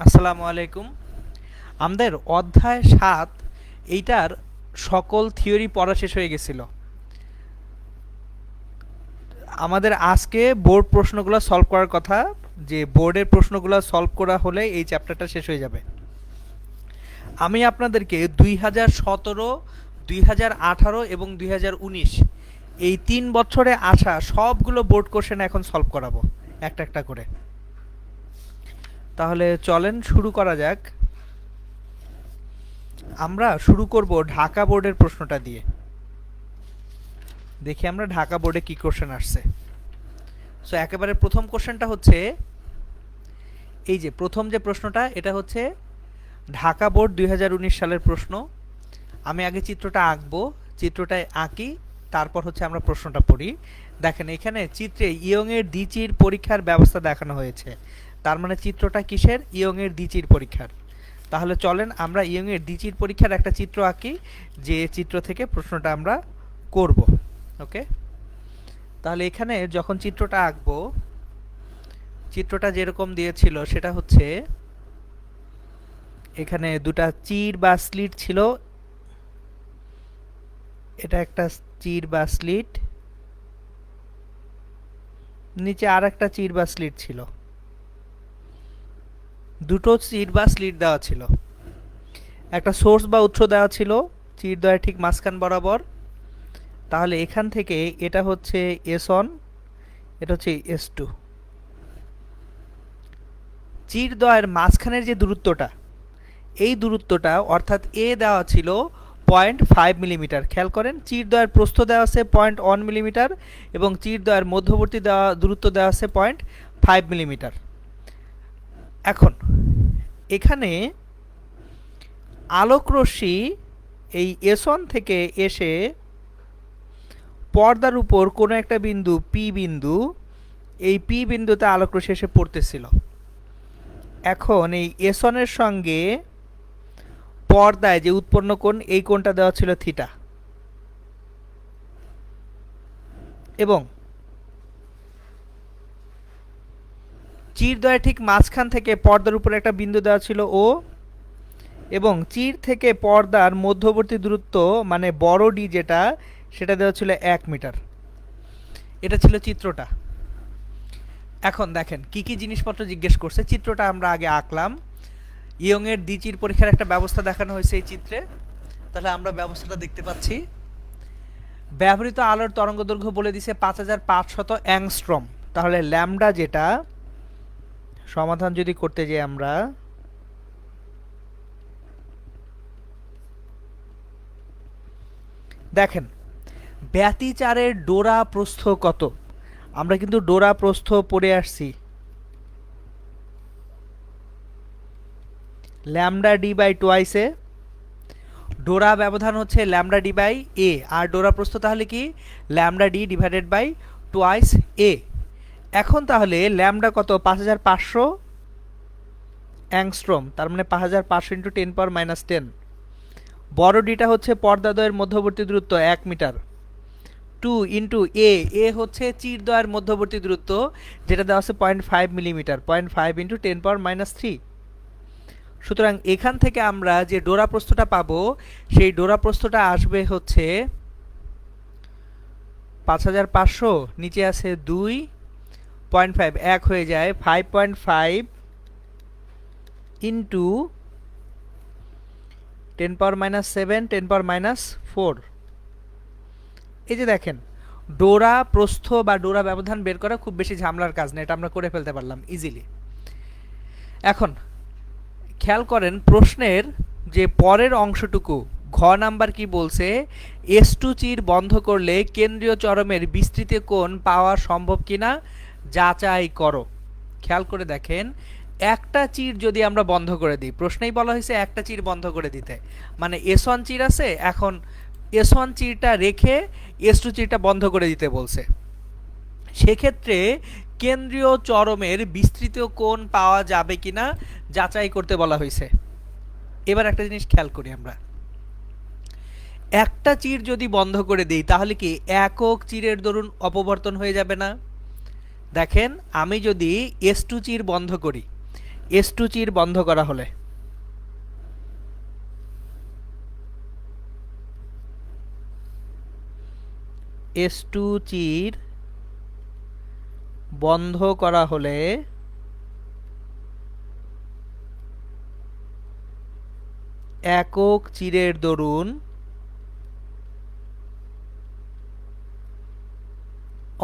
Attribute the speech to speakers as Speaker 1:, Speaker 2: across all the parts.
Speaker 1: আসসালামু আলাইকুম। আমাদের অধ্যায় ৭ এইটার সকল থিওরি পড়া শেষ হয়ে গেছিল। আমাদের আজকে বোর্ড প্রশ্নগুলো সলভ করার কথা, যে বোর্ডের প্রশ্নগুলো সলভ করা হলে এই চ্যাপ্টারটা শেষ হয়ে যাবে। আমি আপনাদেরকে 2017, 2018 এবং 2019 এই 3 বছরে আসা সবগুলো বোর্ড কোশ্চেন এখন সলভ করাবো একটা একটা করে। তাহলে চলেন শুরু করা যাক। আমরা শুরু করব ঢাকা বোর্ডের প্রশ্নটা দিয়ে। দেখি আমরা ঢাকা বোর্ডে কি কোশ্চেন আসছে। সো একেবারে প্রথম কোশ্চেনটা হচ্ছে এই যে প্রথম যে প্রশ্নটা, এটা হচ্ছে ঢাকা বোর্ড 2019 সালের প্রশ্ন। আমি আগে চিত্রটা আঁকবো, চিত্রটায় আঁকি, তারপর হচ্ছে আমরা প্রশ্নটা পড়ি। দেখেন এখানে চিত্রে ইয়ং এর দ্বিচির পরীক্ষার ব্যবস্থা দেখানো হয়েছে। তার মানে চিত্রটা কিসের? ইয়ং এর দ্বিচির পরীক্ষার। তাহলে চলেন আমরা ইয়ং এর দ্বিচির পরীক্ষার একটা চিত্র আঁকি, যে চিত্র থেকে প্রশ্নটা আমরা করব। ওকে, তাহলে এখানে যখন চিত্রটা আঁকবো, চিত্রটা যেরকম দিয়েছিল সেটা হচ্ছে এখানে দুটা চির বা স্লিট ছিল। এটা একটা চির বা স্লিট, নিচে আর একটা চির বা স্লিট ছিল। দুটো চির বা স্লিট দেওয়া ছিল, একটা সোর্স বা উৎস দেওয়া ছিল চির দ্বয়ের ঠিক মাঝখান বরাবর। তাহলে এখান থেকে এটা হচ্ছে S1, এটা হচ্ছে S2। চির দ্বয়ের মাঝখানের যে দূরত্বটা, এই দূরত্বটা অর্থাৎ এ দেওয়া ছিল 0.5 মিলিমিটার। খেয়াল করেন, চির দ্বয়ের প্রস্থ দেওয়া আছে 0.1 মিলিমিটার এবং চির দ্বয়ের মধ্যবর্তী দেওয়া দূরত্ব দেওয়া আছে 0.5 মিলিমিটার। এখন এখানে আলোকরশ্মি এই S1 থেকে এসে পর্দার উপর কোনো একটা বিন্দু পি বিন্দু, এই পি বিন্দুতে আলোকরশ্মি এসে পড়তেছিল। এখন এই S1 এর সঙ্গে পর্দায় যে উৎপন্ন কোণ, এই কোণটা দেওয়া ছিল থিটা, এবং চিরদ্বয়ের ঠিক মাঝখান থেকে পর্দার উপরে একটা বিন্দু দেওয়া ছিল ও, এবং চির থেকে পর্দার মধ্যবর্তী দূরত্ব মানে বড় ডি যেটা, সেটা দেওয়া ছিল 1 মিটার। এটা ছিল চিত্রটা। এখন দেখেন কি কি জিনিসপত্র জিজ্ঞেস করছে। চিত্রটা আমরা আগে আঁকলাম। ইয়ং এর দ্বিচির পরীক্ষার একটা ব্যবস্থা দেখানো হয়েছে এই চিত্রে। তাহলে আমরা ব্যবস্থাটা দেখতে পাচ্ছি। ব্যবহৃত আলোর তরঙ্গদৈর্ঘ্য বলে দিছে 5500 অ্যাংস্ট্রম। তাহলে ল্যামডা যেটা, সমাধান যদি করতে যাই আমরা, দেখেন ব্যতিচারের ডোরা প্রস্থ কত। আমরা কিন্তু ডোরা প্রস্থ পড়ে আসছি, ল্যামডা ডি বাই টোয়াইসে। ডোরা ব্যবধান হচ্ছে ল্যামডা ডি বাই এ, আর ডোরা প্রস্থ তাহলে কি? Lambda D divided by twice A. এখন তাহলে ল্যামডা কত? 5500 অ্যাংস্ট্রম, তার মানে 5500 ইন্টু 10⁻⁻10। বড় ডিটা হচ্ছে পর্দাদ্বয়ের মধ্যবর্তী দূরত্ব 1 মিটার। 2 ইন্টু এ, এ হচ্ছে চিরদ্বয়ের মধ্যবর্তী দূরত্ব, যেটা দেওয়া আছে 0.5 মিলিমিটার। 0.5 ইন্টু 10⁻³ সুতরাং এখান থেকে আমরা যে ডোরা প্রস্থটা পাবো, সেই ডোরা প্রস্থটা আসবে হচ্ছে 5500, নিচে আছে 2.5, 1 হয়ে যায় 5.5 ইন্টু 10⁻⁷, 10⁻⁴। এই যে দেখেন, ডোরা প্রস্থ বা ডোরা ব্যবধান বের করা খুব বেশি ঝামেলার কাজ না, এটা আমরা করে ফেলতে পারলাম ইজিলি। এখন খেয়াল করেন প্রশ্নের যে পরের অংশটুকু, ঘ নাম্বার কি বলছে? S2 চির বন্ধ করলে কেন্দ্রীয় চরমের বিস্তৃত কোণ পাওয়া সম্ভব কিনা যাচাই করো। খেয়াল করে দেখেন, একটা চির যদি আমরা বন্ধ করে দিই, প্রশ্নেই বলা হয়েছে একটা চির বন্ধ করে দিতে, মানে S1 চির আছে, এখন S1 চিরটা রেখে S2 চিরটা বন্ধ করে দিতে বলছে। সেক্ষেত্রে কেন্দ্রীয় চরমের বিস্তৃত কোণ পাওয়া যাবে কিনা যাচাই করতে বলা হয়েছে। এবার একটা জিনিস খেয়াল করি আমরা, একটা চির যদি বন্ধ করে দিই তাহলে কি একক চিরের দরুন অপবর্তন হয়ে যাবে না? দেখেন আমি যদি S2 চির বন্ধ করি, S2 চির বন্ধ করা হলে। S2 চির বন্ধ করা হলে একক চিরের দরুন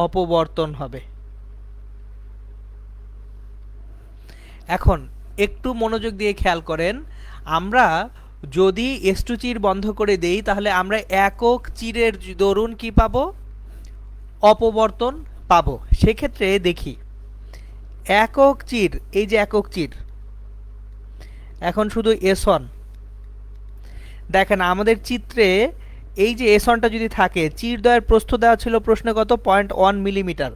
Speaker 1: অপবর্তন হবে। এখন একটু মনোযোগ দিয়ে খেয়াল করেন, আমরা যদি S2 চির বন্ধ করে দেই তাহলে আমরা একক চিরের দরুন কি পাবো? অপবর্তন পাবো। সেক্ষেত্রে দেখি একক চির, এই যে একক চির, এখন শুধু S1 দেখেন আমাদের চিত্রে এই যে S1টা যদি থাকে, চিরদ্বয়ের প্রস্থ দেওয়া ছিল প্রশ্নে কত? 0.1 মিলিমিটার।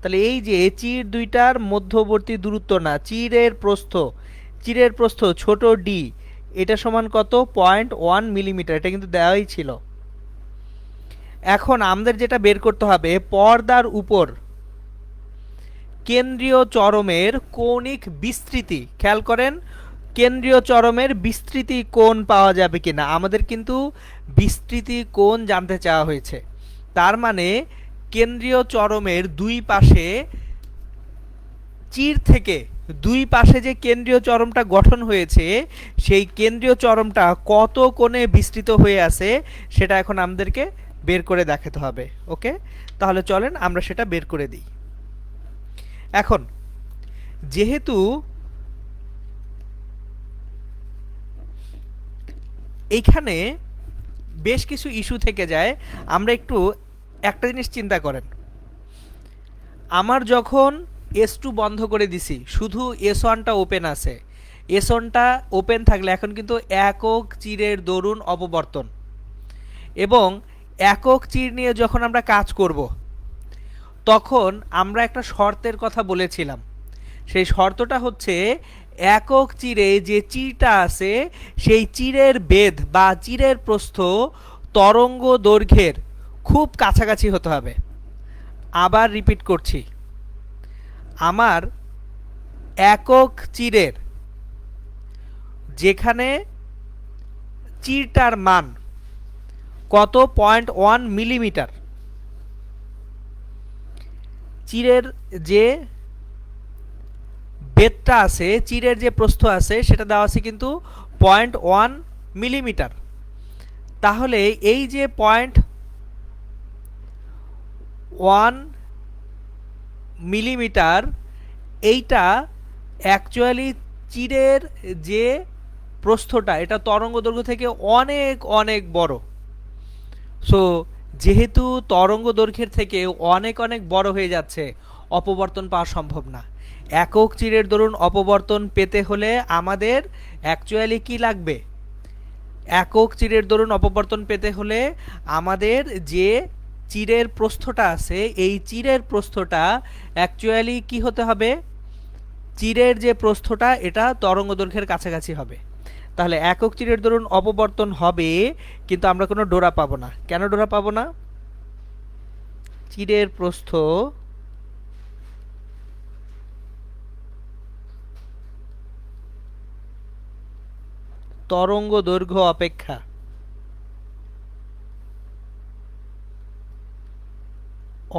Speaker 1: তাহলে এই যে চির দুইটার মধ্যবর্তী দূরত্ব না, চিরের প্রস্থ ছোট ডি, এটা সমান কত? 0.1 মিলিমিটার। এটা কিন্তু দেওয়াই ছিল। এখন আমাদের যেটা বের করতে হবে, পর্দার উপর কেন্দ্রীয় চরমের কৌণিক বিস্তৃতি। খেয়াল করেন, কেন্দ্রীয় চরমের বিস্তৃতি কোণ পাওয়া যাবে কিনা। আমাদের কিন্তু বিস্তৃতি কোণ জানতে চাওয়া হয়েছে। তার মানে কেন্দ্রীয় চরমের দুই পাশে, চির থেকে দুই পাশে যে কেন্দ্রীয় চরমটা গঠন হয়েছে, সেই কেন্দ্রীয় চরমটা কত কোণে বিস্তৃত হয়ে আছে সেটা এখন আমাদেরকে বের করে দেখাতে হবে। ওকে, তাহলে চলেন আমরা সেটা বের করে দিই। এখন যেহেতু এইখানে বেশ কিছু ইস্যু থেকে যায়, আমরা একটু একটা জিনিস চিন্তা করেন। আমার যখন S2 বন্ধ করে দিছি, শুধু S1টা ওপেন আছে। S1টা ওপেন থাকলে এখন কিন্তু একক চিরের দরুন অপবর্তন, এবং একক চির নিয়ে যখন আমরা কাজ করব তখন আমরা একটা শর্তের কথা বলেছিলাম। সেই শর্তটা হচ্ছে একক চিরে যে চিরটা আছে সেই চিরের বেধ বা চিরের প্রস্থ তরঙ্গ দৈর্ঘ্যের খুব কাছাকাছি হতে হবে। আবার রিপিট করছি, আমার একক চিরের যেখানে চিরটার মান কত? 0.1 মিলিমিটার। চিরের যে বেধটা আছে, চিরের যে প্রস্থ আছে সেটা দেওয়া আছে কিন্তু 0.1 মিলিমিটার। তাহলে এই যে 0.1 মিলিমিটার, এইটা অ্যাকচুয়ালি চিরের যে প্রস্থটা, এটা তরঙ্গ দৈর্ঘ্য থেকে অনেক অনেক বড়। সো যেহেতু তরঙ্গ দৈর্ঘ্যের থেকে অনেক অনেক বড় হয়ে যাচ্ছে, অপবর্তন পাওয়া সম্ভব না। একক চিরের দরুন অপবর্তন পেতে হলে আমাদের অ্যাকচুয়ালি কি লাগবে? একক চিরের দরুন অপবর্তন পেতে হলে আমাদের যে চিরের প্রস্থটা আছে, এই চিরের প্রস্থটা অ্যাকচুয়ালি কি হতে হবে? চিরের যে প্রস্থটা এটা তরঙ্গ দৈর্ঘ্যের কাছাকাছি হবে। তাহলে একক চিরের দরুন অপবর্তন হবে, কিন্তু আমরা কোনো ডোরা পাবো না। কেন ডোরা পাবো না? চিরের প্রস্থ তরঙ্গ দৈর্ঘ্য অপেক্ষা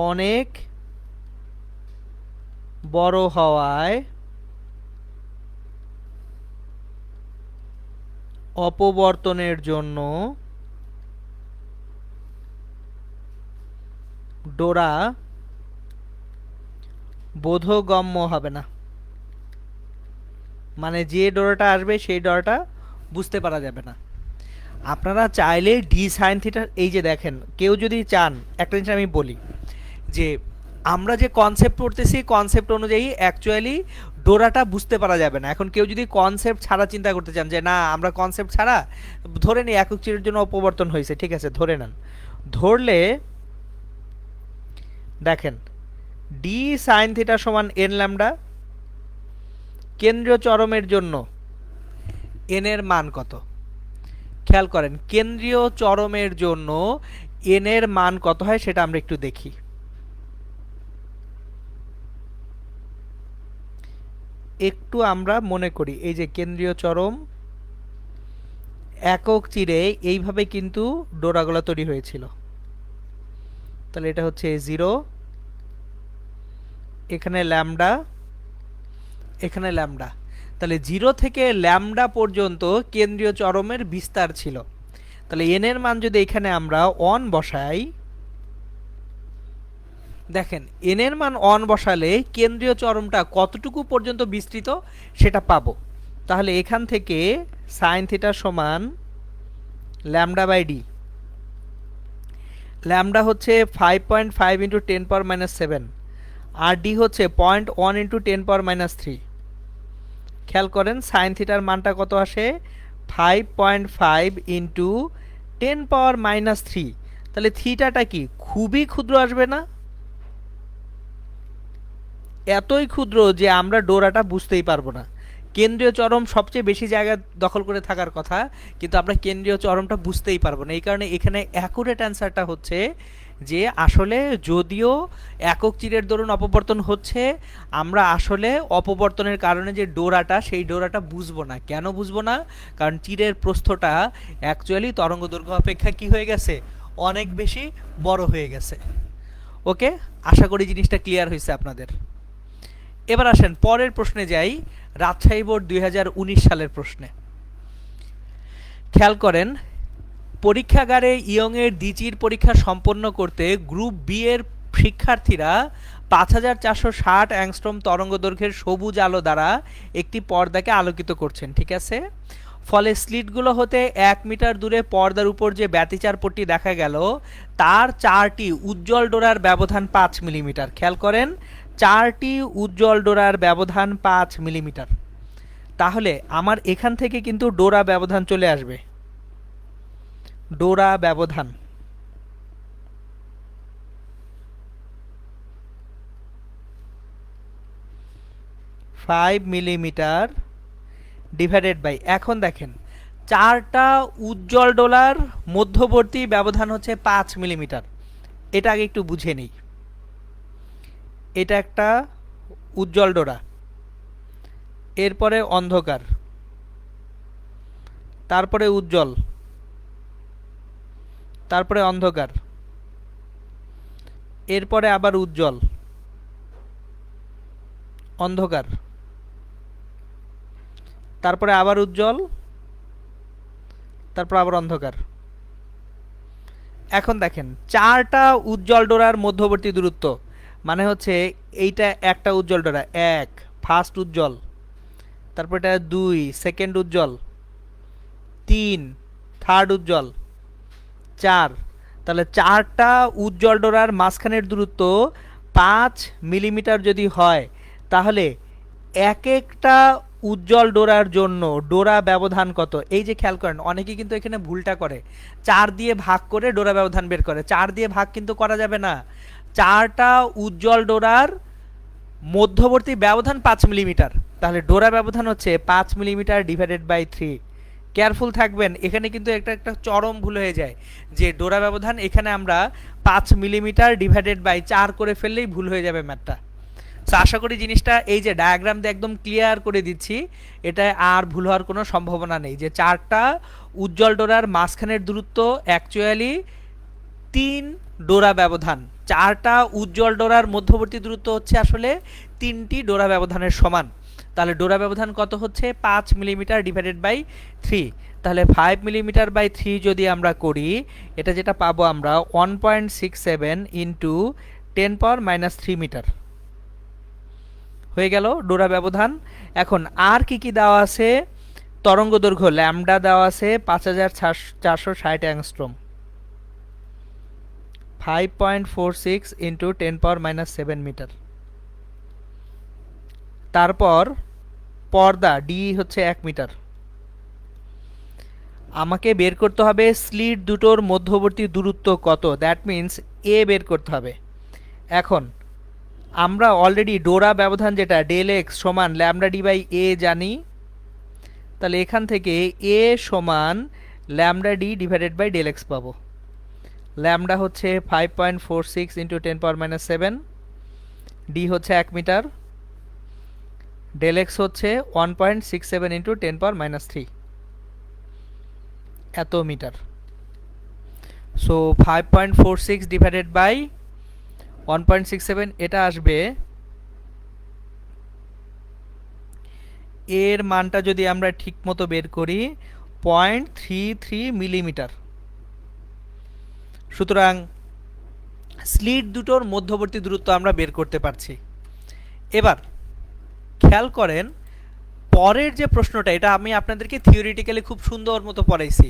Speaker 1: অনেক বড় হওয়ায় অপবর্তনের জন্য ডোরা বোধগম্য হবে না। মানে যে ডোরাটা আসবে সেই ডোরাটা বুঝতে পারা যাবে না। আপনারা চাইলে ডি সাইন থিটা, এই যে দেখেন, কেউ যদি চান, একটা জিনিস আমি বলি যে আমরা যে কনসেপ্ট পড়তেছি, কনসেপ্ট অনুযায়ী অ্যাকচুয়ালি ডোরাটা বুঝতে পারা যাবে না। এখন কেউ যদি কনসেপ্ট ছাড়া চিন্তা করতে চান যে না আমরা কনসেপ্ট ছাড়া ধরে নিই একক চিরের জন্য অপবর্তন হয়েছে, ঠিক আছে ধরে নেন। ধরলে দেখেন ডি সাইন থিটা সমান এন ল্যামডা, কেন্দ্রীয় চরমের জন্য এন এর মান কত? খেয়াল করেন কেন্দ্রীয় চরমের জন্য এন এর মান কত হয় সেটা আমরা একটু দেখি। একটু আমরা মনে করি, এই যে কেন্দ্রীয় চরম একক চিরে এইভাবে কিন্তু ডোরাগুলো তৈরি হয়েছিল। তাহলে এটা হচ্ছে 0, এখানে ল্যামডা, এখানে ল্যামডা। তাহলে 0 থেকে ল্যামডা পর্যন্ত কেন্দ্রীয় চরমের বিস্তার ছিল। তাহলে n এর মান যদি এখানে আমরা 1 বসাই, দেখেন n এর মান 1 বসালে কেন্দ্রীয় চরমটা কতটুকু পর্যন্ত বিস্তৃত সেটা পাবো। তাহলে এখান থেকে sin থিটা সমান ল্যামডা বাই ডি। ল্যামডা হচ্ছে 5.5 ইন্টু 10 পাওয়ার মাইনাস 7, আর ডি হচ্ছে 0.1 ইন্টু 10 পাওয়ার মাইনাস 3। খেয়াল করেন সাইন থিটার মানটা কত আসে, 5.5 ইন্টু 10 পাওয়ার মাইনাস 3। তাহলে থিটাটা কি খুবই ক্ষুদ্র আসবে না? এতই ক্ষুদ্র যে আমরা ডোরাটা বুঝতেই পারবো না। কেন্দ্রীয় চরম সবচেয়ে বেশি জায়গা দখল করে থাকার কথা, কিন্তু আমরা কেন্দ্রীয় চরমটা বুঝতেই পারবো না। এই কারণে এখানে অ্যাকুরেট অ্যান্সারটা হচ্ছে যে আসলে যদিও একক চিরের দরুন অপবর্তন হচ্ছে, আমরা আসলে অপবর্তনের কারণে যে ডোরাটা, সেই ডোরাটা বুঝবো না। কেন বুঝবো না? কারণ চিরের প্রস্থটা অ্যাকচুয়ালি তরঙ্গ দৈর্ঘ্য অপেক্ষা কি হয়ে গেছে, অনেক বেশি বড় হয়ে গেছে। ওকে, আশা করি জিনিসটা ক্লিয়ার হয়েছে আপনাদের। এবার আসেন পরের প্রশ্নে যাই, রাজশাহী বোর্ড 2019 সালের প্রশ্নে। খেয়াল করেন, পরীক্ষাগারে ইয়ংয়ের দ্বিচির পরীক্ষা সম্পন্ন করতে গ্রুপ বি এর শিক্ষার্থীরা 5460 অ্যাংস্ট্রম তরঙ্গ দৈর্ঘ্যের সবুজ আলো দ্বারা একটি পর্দাকে আলোকিত করছেন, ঠিক আছে? ফলে স্লিটগুলো হতে 1 মিটার দূরে পর্দার উপর যে ব্যতিচার পট্টি দেখা গেল, তার 4টি উজ্জ্বল ডোরার ব্যবধান 5 মিলিমিটার। খেয়াল করেন, 4টি উজ্জ্বল ডোরার ব্যবধান 5 মিলিমিটার। তাহলে আমার এখান থেকে কিন্তু ডোরা ব্যবধান চলে আসবে। ডোরা ব্যবধান ফাইভ মিলিমিটার ডিভাইডেড বাই, এখন দেখেন 4টা উজ্জ্বল ডোলার মধ্যবর্তী ব্যবধান হচ্ছে 5 মিলিমিটার। এটা আগে একটু বুঝে নিই। এটা একটা উজ্জ্বল ডোরা, এরপরে অন্ধকার, তারপরে উজ্জ্বল, তারপরে অন্ধকার, এরপরে আবার উজ্জ্বল, অন্ধকার, তারপরে আবার উজ্জ্বল, তারপর আবার অন্ধকার। এখন দেখেন 4টা উজ্জ্বল ডোরার মধ্যবর্তী দূরত্ব মানে হচ্ছে এইটা একটা উজ্জ্বল ডোরা, 1 ফার্স্ট উজ্জ্বল, তারপর এটা 2 সেকেন্ড উজ্জ্বল, 3 থার্ড উজ্জ্বল, 4। তাহলে 4টা উজ্জ্বল ডোরার মাঝখানের দূরত্ব 5 মিলিমিটার যদি হয়, তাহলে এক একটা উজ্জ্বল ডোরার জন্য ডোরা ব্যবধান কত? এই যে খেয়াল করেন, অনেকে কিন্তু এখানে ভুলটা করে, 4 দিয়ে ভাগ করে ডোরা ব্যবধান বের করে। 4 দিয়ে ভাগ কিন্তু করা যাবে না। 4টা উজ্জ্বল ডোরার মধ্যবর্তী ব্যবধান 5 মিলিমিটার, তাহলে ডোরা ব্যবধান হচ্ছে 5 মিলিমিটার ডিভাইডেড বাই 3। কেয়ারফুল থাকবেন, এখানে কিন্তু একটা চরম ভুল হয়ে যায় যে ডোরা ব্যবধান এখানে আমরা 5 মিলিমিটার ডিভাইডেড বাই 4 করে ফেললেই ভুল হয়ে যাবে ম্যাথটা। সো আশা করি জিনিসটা এই যে ডায়াগ্রাম দিয়ে একদম ক্লিয়ার করে দিচ্ছি, এটা আর ভুল হওয়ার কোনো সম্ভাবনা নেই। যে 4টা উজ্জ্বল ডোরার মাঝখানের দূরত্ব অ্যাকচুয়ালি 3 ডোরা ব্যবধান, 4টা উজ্জ্বল ডোরার মধ্যবর্তী দূরত্ব হচ্ছে আসলে 3টি ডোরা ব্যবধানের সমান। তাহলে ডোরা ব্যবধান কত হচ্ছে? 5 মিলিমিটার ডিভাইডেড বাই 3। তাহলে 5 মিলিমিটার বাই 3 যদি আমরা করি, এটা যেটা পাবো আমরা 1.67 ইন্টু 10 পাওয়ার মাইনাস 3 মিটার হয়ে গেল ডোরা ব্যবধান। এখন আর কি কি দেওয়া আছে? তরঙ্গ দৈর্ঘ্য ল্যামডা দেওয়া আছে 5460 angstrom, 5.46 into 10 power minus 7 metre. তারপর পর্দা ডি হচ্ছে 1 মিটার। আমাকে বের করতে হবে স্লিট দুটোর মধ্যবর্তী দূরত্ব কত, দ্যাট মিন্স এ বের করতে হবে। এখন আমরা অলরেডি ডোরা ব্যবধান যেটা ডেল এক্স সমান ল্যামডা ডি বাই এ জানি, তাহলে এখান থেকে এ সমান lambda D divided by del x পাবো। ল্যামডা হচ্ছে 5.46 ইন্টু 10 পাওয়ার মাইনাস 7, ডি হচ্ছে 1 মিটার, ডেল এক্স হচ্ছে 1.67 ইন্টু 10⁻³ এত মিটার। সো 5.46 ডিভাইডেড বাই 1.67, এটা আসবে, এর মানটা যদি আমরা ঠিক মতো বের করি 0.33 মিলিমিটার। সুতরাং স্লিট দুটোর মধ্যবর্তী দূরত্ব আমরা বের করতে পারছি। এবার খেয়াল করেন পরের যে প্রশ্নটা, এটা আমি আপনাদেরকে থিওরিটিক্যালি খুব সুন্দর মতো পড়াইছি।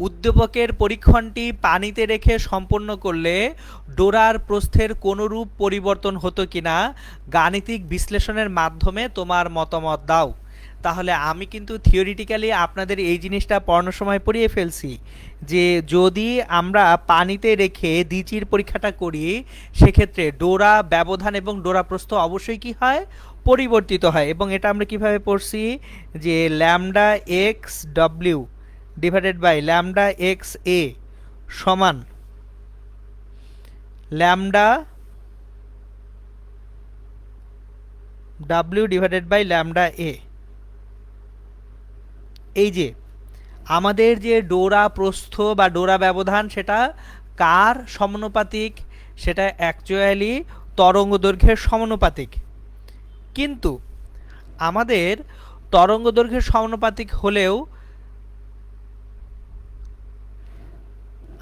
Speaker 1: উদ্দীপকের পরীক্ষণটি পানিতে রেখে সম্পন্ন করলে ডোরার প্রস্থের কোনরূপ পরিবর্তন হতো কিনা গাণিতিক বিশ্লেষণের মাধ্যমে তোমার মতামত দাও। তাহলে আমি কিন্তু থিওরিটিক্যালি আপনাদের এই জিনিসটা পড়ানোর সময় পড়িয়ে ফেলছি যে যদি আমরা পানিতে রেখে দ্বিচির পরীক্ষাটা করি সেক্ষেত্রে ডোরা ব্যবধান এবং ডোরা প্রস্থ অবশ্যই কি হয়, পরিবর্তিত হয়। এবং এটা আমরা কিভাবে পড়ছি যে lambda X W divided by lambda X এ সমান lambda W divided by lambda A. এই যে আমাদের যে ডোরা প্রস্থ বা ডোরা ব্যবধান সেটা কার সমানুপাতিক, সেটা অ্যাকচুয়ালি তরঙ্গ দৈর্ঘ্যের সমানুপাতিক। কিন্তু আমাদের তরঙ্গ দৈর্ঘ্যের সমানুপাতিক হলেও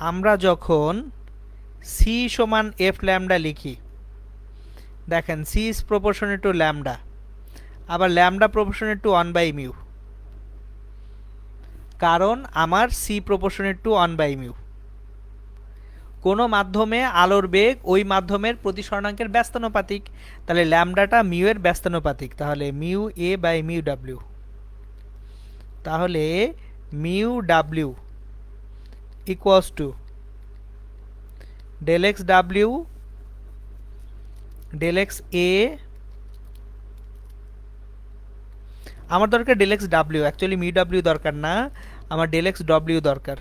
Speaker 1: আমরা যখন সি সমান এফ ল্যামডা লিখি, দেখেন C is proportional to lambda, আবার ল্যামডা প্রপোর্শনেট টু 1/μ, কারণ আমার সি প্রপোর্শনেট টু 1/μ। কোনো মাধ্যমে আলোর বেগ ওই মাধ্যমের প্রতিসরণাঙ্কের ব্যস্তানুপাতিক, তাহলে ল্যামডাটা মিউ এর ব্যস্তানুপাতিক, তাহলে mu A by mu W. তাহলে mu W equals to del x W del x A. আমার দরকার del x W, actually mu W দরকার না, আমার ডেল এক্স ডব্লিউ দরকার।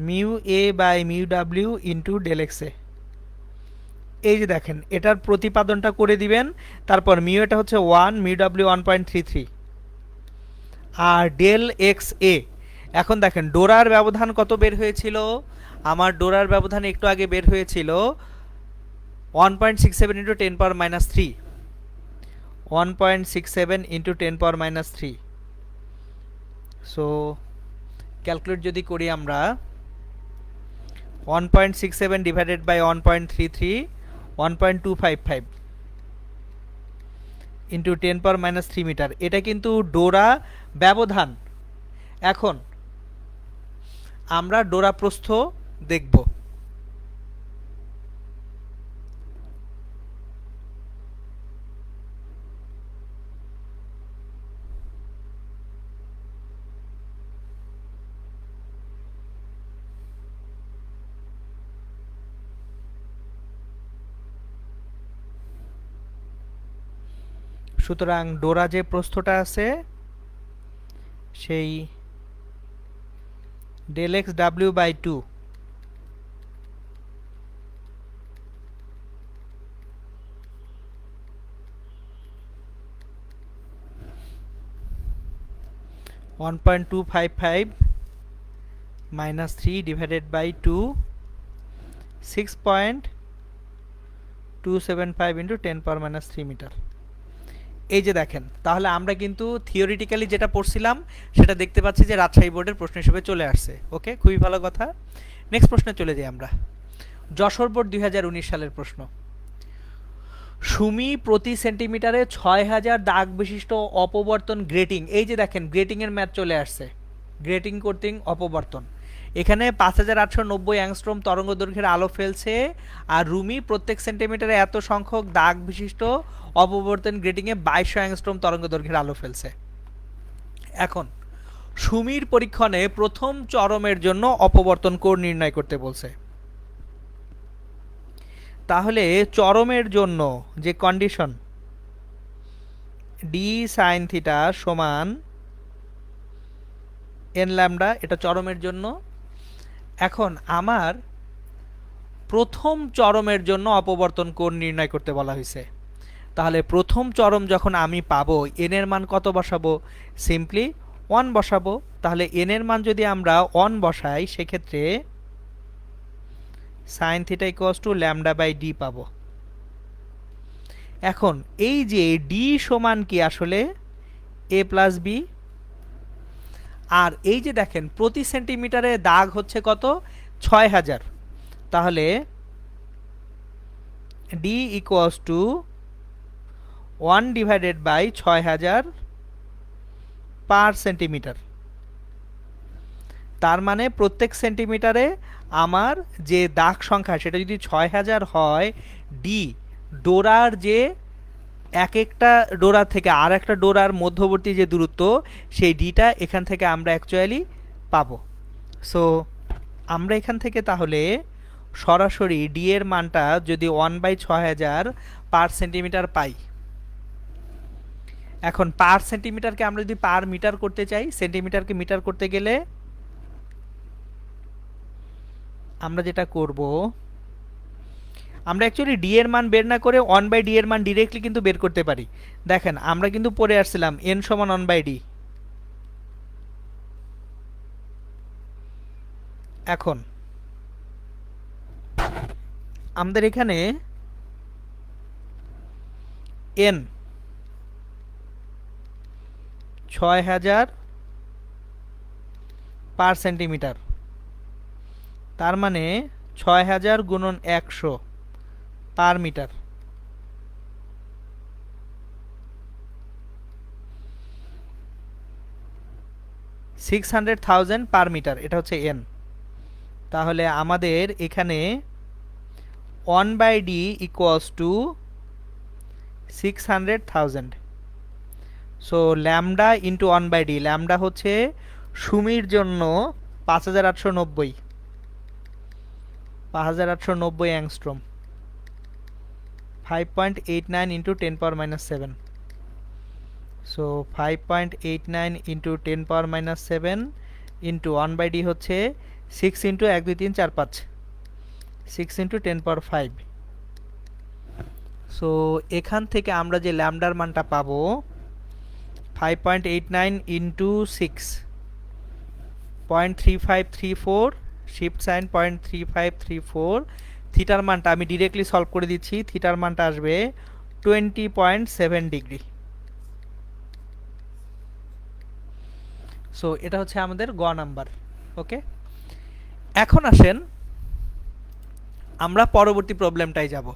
Speaker 1: Mu A by mu W into del x A. এই যে দেখেন এটার প্রতিপাদনটা করে দিবেন, তারপর মিউ এটা হচ্ছে 1, মিউ ডাব্লিউ 1.33, আর ডেল এক্স এ। এখন দেখেন ডোরার ব্যবধান কত বের হয়েছিল, আমার ডোরার ব্যবধান একটু আগে বের হয়েছিল 1.67 ইন্টু 10⁻³ 1.67 ইন্টু 10⁻³। সো ক্যালকুলেট যদি করি আমরা 1.67 ডিভাইডেড বাই 1.33 1.255 ইন্টু 10⁻³ মিটার, এটা কিন্তু ডোরা ব্যবধান। এখন আমরা ডোরা প্রস্থ দেখব। সুতরাং ডোরা যে প্রস্থটা আছে সেই del x W by 2 1.255 minus 3 divided by 2 6.275 into 10⁻³ metre. এই যে দেখেন তাহলে আমরা কিন্তু থিওরিটিক্যালি যেটা পড়ছিলাম সেটা দেখতে পাচ্ছি যে রাজশাহী বোর্ডের প্রশ্ন হিসেবে চলে আসছে। ওকে, খুবই ভালো কথা। নেক্সট প্রশ্নে চলে যাই আমরা। যশোর বোর্ড 2019 সালের প্রশ্ন। সুমি প্রতি সেন্টিমিটারে 6000 দাগ বিশিষ্ট অপবর্তন গ্রেটিং, এই যে দেখেন গ্রেটিং এর ম্যাথ চলে আসছে, গ্রেটিং কর্তৃক অপবর্তন। এখানে 5890 অ্যাংস্ট্রোম তরঙ্গ দৈর্ঘ্যের আলো ফেলছে, আর রুমি প্রত্যেক সেন্টিমিটারে এত সংখ্যক দাগ বিশিষ্ট অপবর্তন গ্রেটিংয়ে 2200 অ্যাংস্ট্রোম তরঙ্গ দৈর্ঘ্যের আলো ফেলছে। এখন সুমির পরীক্ষণে প্রথম চরমের জন্য অপবর্তন কোণ নির্ণয় করতে বলছে। তাহলে চরমের জন্য যে কন্ডিশন ডি সাইন থিটা সমান এন ল্যামডা, এটা চরমের জন্য। এখন আমার প্রথম চরমের জন্য অপবর্তন কোণ নির্ণয় করতে বলা হয়েছে, তাহলে প্রথম চরম যখন আমি পাবো n এর মান কত বসাবো? সিম্পলি 1 বসাবো। তাহলে n এর মান যদি আমরা 1 বসাই সেক্ষেত্রে sin theta equals to lambda by D পাবো। এখন এই যে d সমান কি আসলে a প্লাস বি, আর এই যে দেখেন প্রতি সেন্টিমিটারে দাগ হচ্ছে কত? 6000। তাহলে d equals to 1 divided by 6000 per centimetre. তার মানে প্রত্যেক সেন্টিমিটারে আমার যে দাগ সংখ্যা সেটা যদি 6000 হয়, ডি ডোরার যে এক একটা ডোরা থেকে আর একটা ডোরার মধ্যবর্তী যে দূরত্ব, সেই ডিটা এখান থেকে আমরা অ্যাকচুয়ালি পাবো। সো আমরা এখান থেকে তাহলে সরাসরি ডি এর মানটা যদি 1/6000 পার সেন্টিমিটার পাই। এখন পার সেন্টিমিটারকে আমরা যদি পার মিটার করতে চাই, সেন্টিমিটারকে মিটার করতে গেলে আমরা যেটা করব, আমরা অ্যাকচুয়ালি ডি এর মান বের না করে 1/d এর মান ডিরেক্টলি কিন্তু বের করতে পারি। দেখেন আমরা কিন্তু পড়ে আসছিলাম n সমান 1/d। এখন আমাদের এখানে n 6000 পার সেন্টিমিটার, তার মানে 6000 গুণন 100 পার মিটার। $600,000 পার মিটার, এটা হচ্ছে n। তাহলে আমাদের এখানে 1/d equals to 600,000। So lambda into 1/d, lambda হচ্ছে সুমির জন্য 5890 angstrom, 5.89 into 10⁻⁷। So 5.89 into 10⁻⁷ into 1/d হচ্ছে 6 ইন্টু 1 2 3 4 5, 6 ইন্টু 10⁻⁵। সো এখান থেকে আমরা যে ল্যামডার মানটা পাবো 5.89 ইন্টু 6, 0.3534, শিফট সাইন 0.3534। থিটার মানটা আমি ডিরেক্টলি সলভ করে দিচ্ছি, থিটার মানটা আসবে 20.7 ডিগ্রি। সো এটা হচ্ছে আমাদের গ নাম্বার। ওকে, এখন আসেন আমরা পরবর্তী প্রবলেমটাই যাব।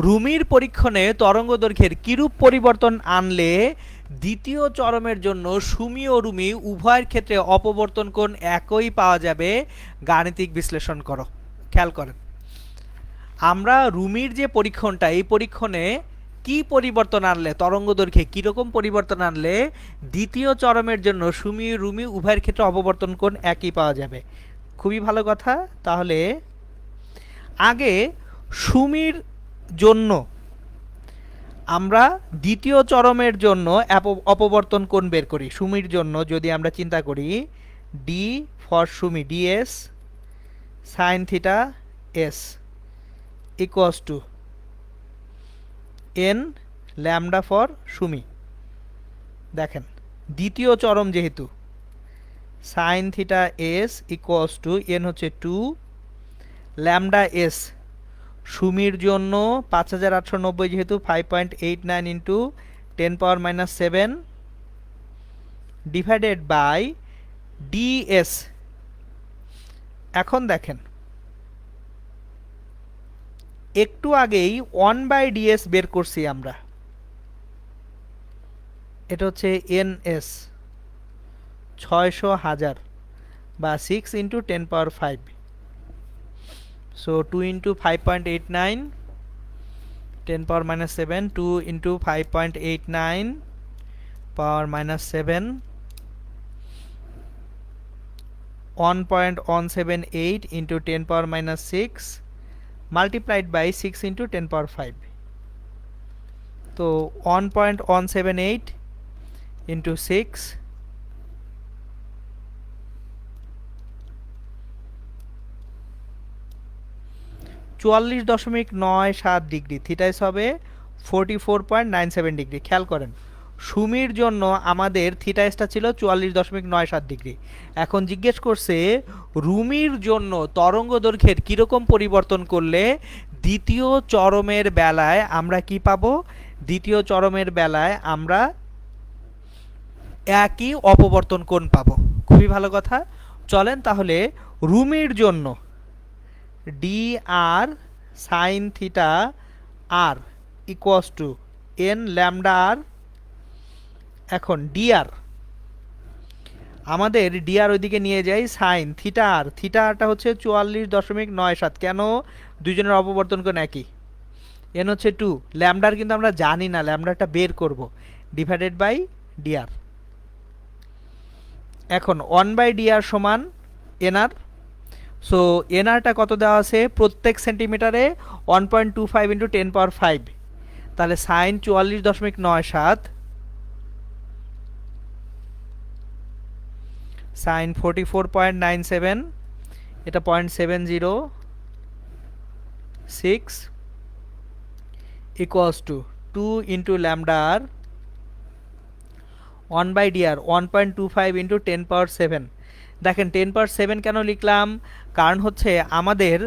Speaker 1: রুমির পরীক্ষণে তরঙ্গ দৈর্ঘ্যের কিরূপ পরিবর্তন আনলে দ্বিতীয় চরমের জন্য সুমি ও রুমি উভয়ের ক্ষেত্রে অপবর্তন কোণ একই পাওয়া যাবে, গাণিতিক বিশ্লেষণ করো। খেয়াল করেন, আমরা রুমির যে পরীক্ষণটা, এই পরীক্ষণে কি পরিবর্তন আনলে, তরঙ্গ দৈর্ঘ্যে কিরকম পরিবর্তন আনলে দ্বিতীয় চরমের জন্য সুমি রুমি উভয়ের ক্ষেত্রে অপবর্তন কোণ একই পাওয়া যাবে। খুবই ভালো কথা। তাহলে আগে সুমির জন্য আমরা দ্বিতীয় চরমের জন্য অপবর্তন কোণ বের করি। সুমির জন্য যদি আমরা চিন্তা করি, ডি ফর সুমি, DS sine theta S equals to N lambda for সুমি। দেখেন দ্বিতীয় চরম যেহেতু, sine theta S equals to N হচ্ছে 2 ল্যামডা এস সুমির জন্য 5890 যেহেতু 5.89 ইন্টু 10⁻⁷ ডিভাইডেড বাই ডিএস। এখন দেখেন একটু আগেই 1/ds বের করছি আমরা, এটা হচ্ছে এনএস 600,000 বা 6 into 10⁻⁵। So 2 into 5.89 10⁻⁷, 2 into 5.89 power minus 7, 1.178 into 10⁻⁶ multiplied by 6 into 10⁻⁵। তো 1.178 into 6 44.97 ডিগ্রি, থিটাইস হবে 44.97 ডিগ্রি। খেয়াল করেন সুমির জন্য আমাদের থিটা এসটা ছিল 44.97 ডিগ্রি। এখন জিজ্ঞেস করছে রুমির জন্য তরঙ্গ দৈর্ঘ্যের কীরকম পরিবর্তন করলে দ্বিতীয় চরমের বেলায় আমরা কি পাবো? দ্বিতীয় চরমের বেলায় আমরা একই অপবর্তন কোণ পাবো। খুবই ভালো কথা। চলেন তাহলে রুমির জন্য D R sine theta R equals to N lambda R. এখন ডিআর আমাদের ডিআর ওইদিকে নিয়ে যাই, সাইন থিটা আর, থিটা আরটা হচ্ছে 44.97। কেন? দুইজনের অপবর্তন কোণ একই। এন হচ্ছে 2, ল্যামডার কিন্তু আমরা জানি না, ল্যামডাটা বের করব, ডিভাইডেড বাই ডিআর। এখন 1/dr সমান এনআর। সো এনআরটা কত দেওয়া আছে? প্রত্যেক সেন্টিমিটারে 1.25 ইন্টু 10⁵। তাহলে সাইন 44.97 সাইন 44.97, এটা 0.706 ইকুয়ালস টু 2 ইন্টু ল্যামডা আর 1/dr 1.25 ইন্টু 10⁻7। দেখেন 10⁻7 কেন লিখলাম? কারণ হচ্ছে আমাদের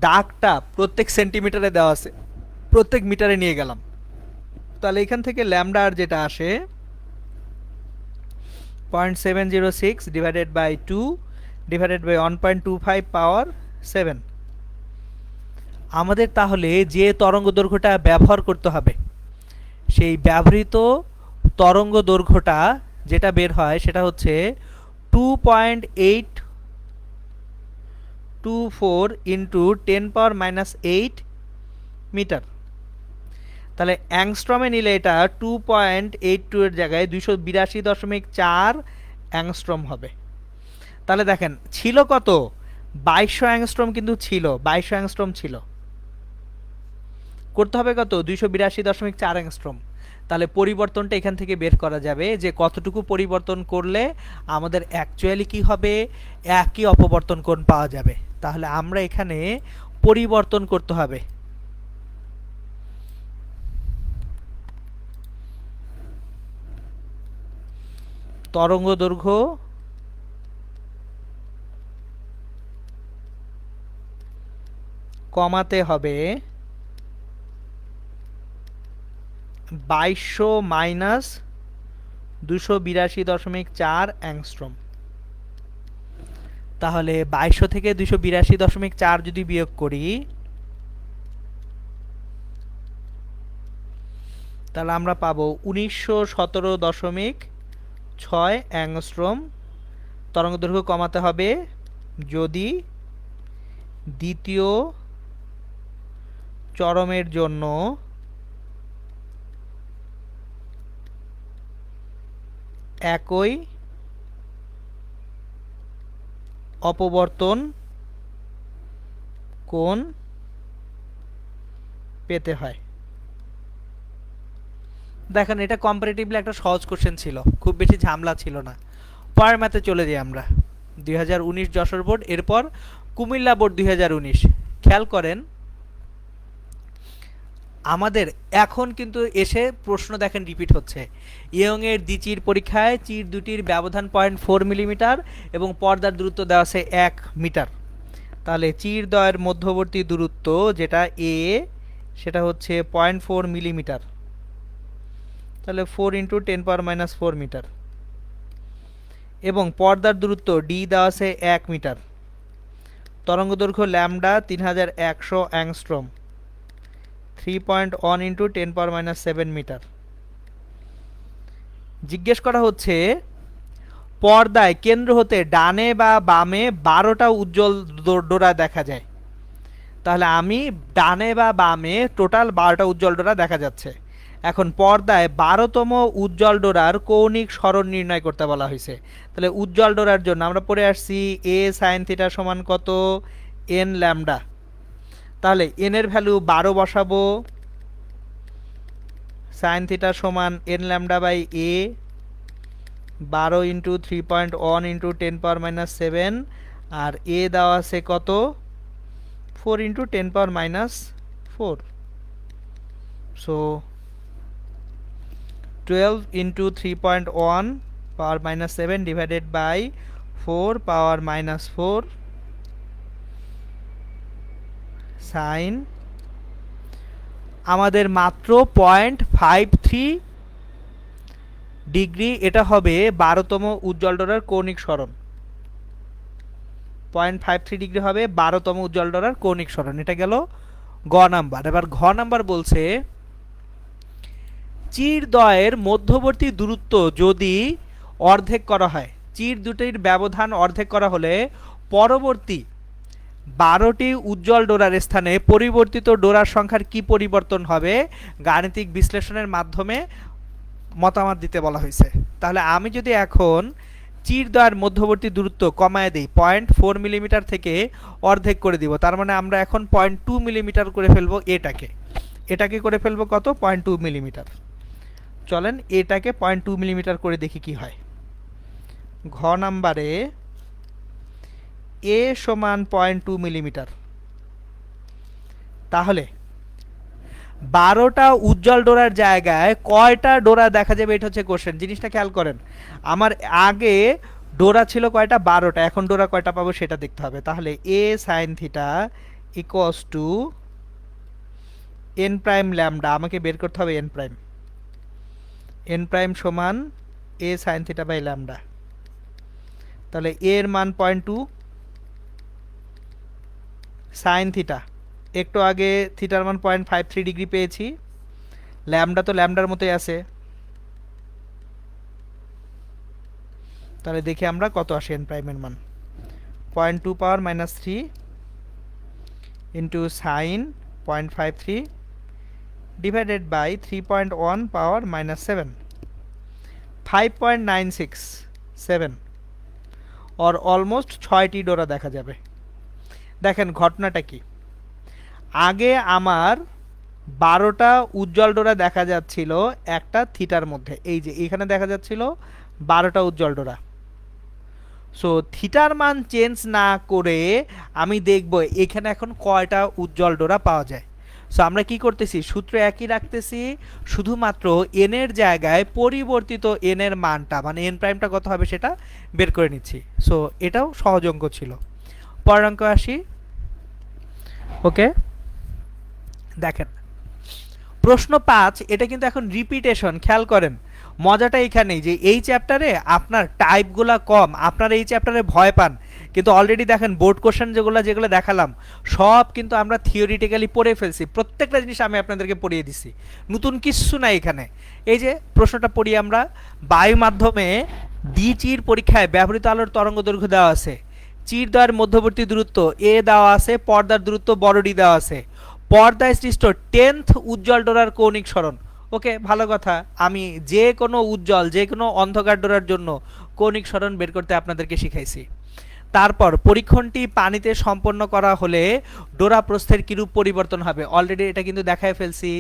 Speaker 1: দাগটা প্রত্যেক সেন্টিমিটারে দেওয়া আছে, প্রত্যেক মিটারে নিয়ে গেলাম। তাহলে এখান থেকে ল্যামডা আর যেটা আসে 0.706 ডিভাইডেড বাই 2 ডিভাইডেড বাই 1.25 পাওয়ার 7। আমাদের তাহলে যে তরঙ্গ দৈর্ঘ্যটা ব্যবহার করতে হবে, সেই ব্যবহৃত তরঙ্গ দৈর্ঘ্যটা যেটা বের হয় সেটা হচ্ছে 2.824 ইন্টু 10⁻8 মিটার। তাহলে অ্যাংস্ট্রমে নিলে এটা 2.82 এর জায়গায় 282.4 অ্যাংস্ট্রম হবে। তাহলে দেখেন ছিল কত? 2200 অ্যাংস্ট্রম কিন্তু ছিল, 2200 অ্যাংস্ট্রম ছিল, করতে হবে কত? 282.4 অ্যাংস্ট্রম। তাহলে পরিবর্তনটা এখান থেকে বের করা যাবে যে কতটুকু পরিবর্তন করলে আমাদের অ্যাকচুয়ালি কি হবে? একই অপবর্তন কোণ পাওয়া যাবে। তাহলে আমরা এখানে পরিবর্তন করতে হবে তরঙ্গ দৈর্ঘ্য কমাতে হবে 2200 মাইনাস 282.4 অ্যাংস্ট্রম। তাহলে 2200 থেকে 282.4 যদি বিয়োগ করি তাহলে আমরা পাবো 1917.6 অ্যাংস্ট্রম তরঙ্গ দৈর্ঘ্য কমাতে হবে যদি দ্বিতীয় চরমের জন্য একই অপবর্তন কোণ পেতে হয়। দেখেন এটা কম্পারেটিভলি একটা সহজ কোশ্চেন ছিল, খুব বেশি ঝামেলা ছিল না। পরের ম্যাথে চলে যাই আমরা। 2019 যশোর বোর্ড, এরপর কুমিল্লা বোর্ড 2019। খেয়াল করেন আমাদের এখন কিন্তু এসে প্রশ্ন দেখেন রিপিট হচ্ছে। ইয়ং এর দ্বিচির পরীক্ষায় চির দুটির ব্যবধান 0.4 মিলিমিটার এবং পর্দার দূরত্ব দেওয়া আছে 1 মিটার। তাহলে চির দ্বয়ের মধ্যবর্তী দূরত্ব যেটা এ সেটা হচ্ছে 0.4 মিলিমিটার। তাহলে 4 ইন্টু 10⁻⁴ মিটার এবং পর্দার দূরত্ব ডি দেওয়া আছে 1 মিটার। তরঙ্গ দৈর্ঘ্য ল্যামডা 3100 অ্যাংস্ট্রম, 3.1 ইন্টু 10⁻⁷ মিটার। জিজ্ঞেস করা হচ্ছে পর্দায় কেন্দ্র হতে ডানে বা বামে 12টা উজ্জ্বল ডোরা দেখা যায়। তাহলে আমি ডানে বা বামে টোটাল 12টা উজ্জ্বল ডোরা দেখা যাচ্ছে। এখন পর্দায় 12তম উজ্জ্বল ডোরার কৌণিক সরণ নির্ণয় করতে বলা হয়েছে। তাহলে উজ্জ্বল ডোরার জন্য আমরা পড়ে আসছি এ সাইন থিটা সমান কত? N lambda. তাহলে এন এর ভ্যালু 12 বসাবো, সাইন থিটা সমান N lambda by A 12 into 3.1 into 10⁻⁷, আর এ দেওয়া আছে কত? 4 into 10⁻⁴। So 12 into 3.1 power minus 7 divided by 4 power minus 4 sin আমাদের মাত্র 0.53 ডিগ্রি, এটা হবে 12তম উজ্জ্বল ডোরার কৌণিক সরণ। 0.53 ডিগ্রি হবে 12তম উজ্জ্বল ডোরার কৌণিক সরণ। এটা গেল গ নাম্বার। এবার ঘ নাম্বার বলছে চিরদ্বয়ের মধ্যবর্তী দূরত্ব যদি অর্ধেক করা হয়, চির দুটির ব্যবধান অর্ধেক করা হলে পরবর্তী 12টি উজ্জ্বল ডোরার স্থানে পরিবর্তিত ডোরার সংখ্যার কি পরিবর্তন হবে গাণিতিক বিশ্লেষণের মাধ্যমে মতামত দিতে বলা হয়েছে। তাহলে আমি যদি এখন চিরদ্বয়ের মধ্যবর্তী দূরত্ব কমায় দিই 0.4 মিলিমিটার থেকে অর্ধেক করে দিব, তার মানে আমরা এখন 0.2 মিলিমিটার করে ফেলবো। এটাকে করে ফেলবো কত? 0.2 মিলিমিটার। চলেন এটাকে 0.2 মিলিমিটার করে দেখি কি হয়। ঘ নাম্বারে এ সমান 0.2 মিলিমিটার। তাহলে 12টা উজ্জ্বল ডোরার জায়গায় কয়টা ডোরা দেখা যাবে, এটা হচ্ছে কোশ্চেন। জিনিসটা খেয়াল করেন, আমার আগে ডোরা ছিল কয়টা? 12টা। এখন ডোরা কয়টা পাবো সেটা দেখতে হবে। তাহলে A sine theta equals to N prime lambda, আমাকে বের করতে হবে এন প্রাইম। এন প্রাইম সমান A sine theta by lambda. তাহলে এর মান 0.2 সাইন থিটা, একটু আগে থিটার মান 0.53 ডিগ্রি পেয়েছি, ল্যামডা তো ল্যামডার মতোই আছে। তাহলে দেখি আমরা কত আসে এন প্রাইমের মান। 0.2 power minus 3 into sine 0.53 divided by 3.1 power minus 7, 5.967 और অলমোস্ট 6টি ডোরা দেখা যাবে। দেখেন ঘটনাটা কি, আগে আমার 12টা উজ্জ্বল ডোরা দেখা যাচ্ছিল একটা থিটার মধ্যে, এই যে এখানে দেখা যাচ্ছিল 12টা উজ্জ্বল ডোরা। সো থিটার মান চেঞ্জ না করে আমি দেখব এখানে এখন কয়টা উজ্জ্বল ডোরা পাওয়া যায়। সো আমরা কি করতেছি, সূত্র একই রাখতেছি, শুধুমাত্র এন এর জায়গায় পরিবর্তিত এন এর মানটা মানে এন প্রাইমটা কত হবে সেটা বের করে নিচ্ছি। সো এটাও সহজ অঙ্ক ছিল। পরের অঙ্ক আসি। ওকে, দেখেন প্রশ্ন 5, এটা কিন্তু এখন রিপিটেশন। খেয়াল করেন মজাটা এখানেই যে এই চ্যাপ্টারে আপনার টাইপগুলা কম, আপনারা এই চ্যাপ্টারে ভয় পান, কিন্তু অলরেডি দেখেন বোর্ড কোশ্চেন যেগুলো দেখালাম সব কিন্তু আমরা থিওরিটিক্যালি পড়ে ফেলছি। প্রত্যেকটা জিনিস আমি আপনাদেরকে পড়িয়ে দিছি, নতুন কিছু নাই এখানে। এই যে প্রশ্নটা পড়ি আমরা, বায়ু মাধ্যমে চির পরীক্ষায় ব্যবহৃত আলোর তরঙ্গ দৈর্ঘ্য দেওয়া আছে, চিরদ্বয়ের মধ্যবর্তী দূরত্ব এ দেওয়া আছে, পর্দার দূরত্ব বড় ডি দেওয়া আছে, পর্দায় সৃষ্ট 10th উজ্জ্বল ডোরার কৌণিক সরণ। ওকে, ভালো কথা, আমি যে কোনো উজ্জ্বল যে কোনো অন্ধকার ডোরার জন্য কৌণিক সরণ বের করতে আপনাদেরকে শিখাইছি। তারপর পরীক্ষণটি পানিতে সম্পন্ন করা হলে ডোরা প্রস্থের কিরূপ পরিবর্তন হবে, অলরেডি এটা কিন্তু দেখাই ফেলছি।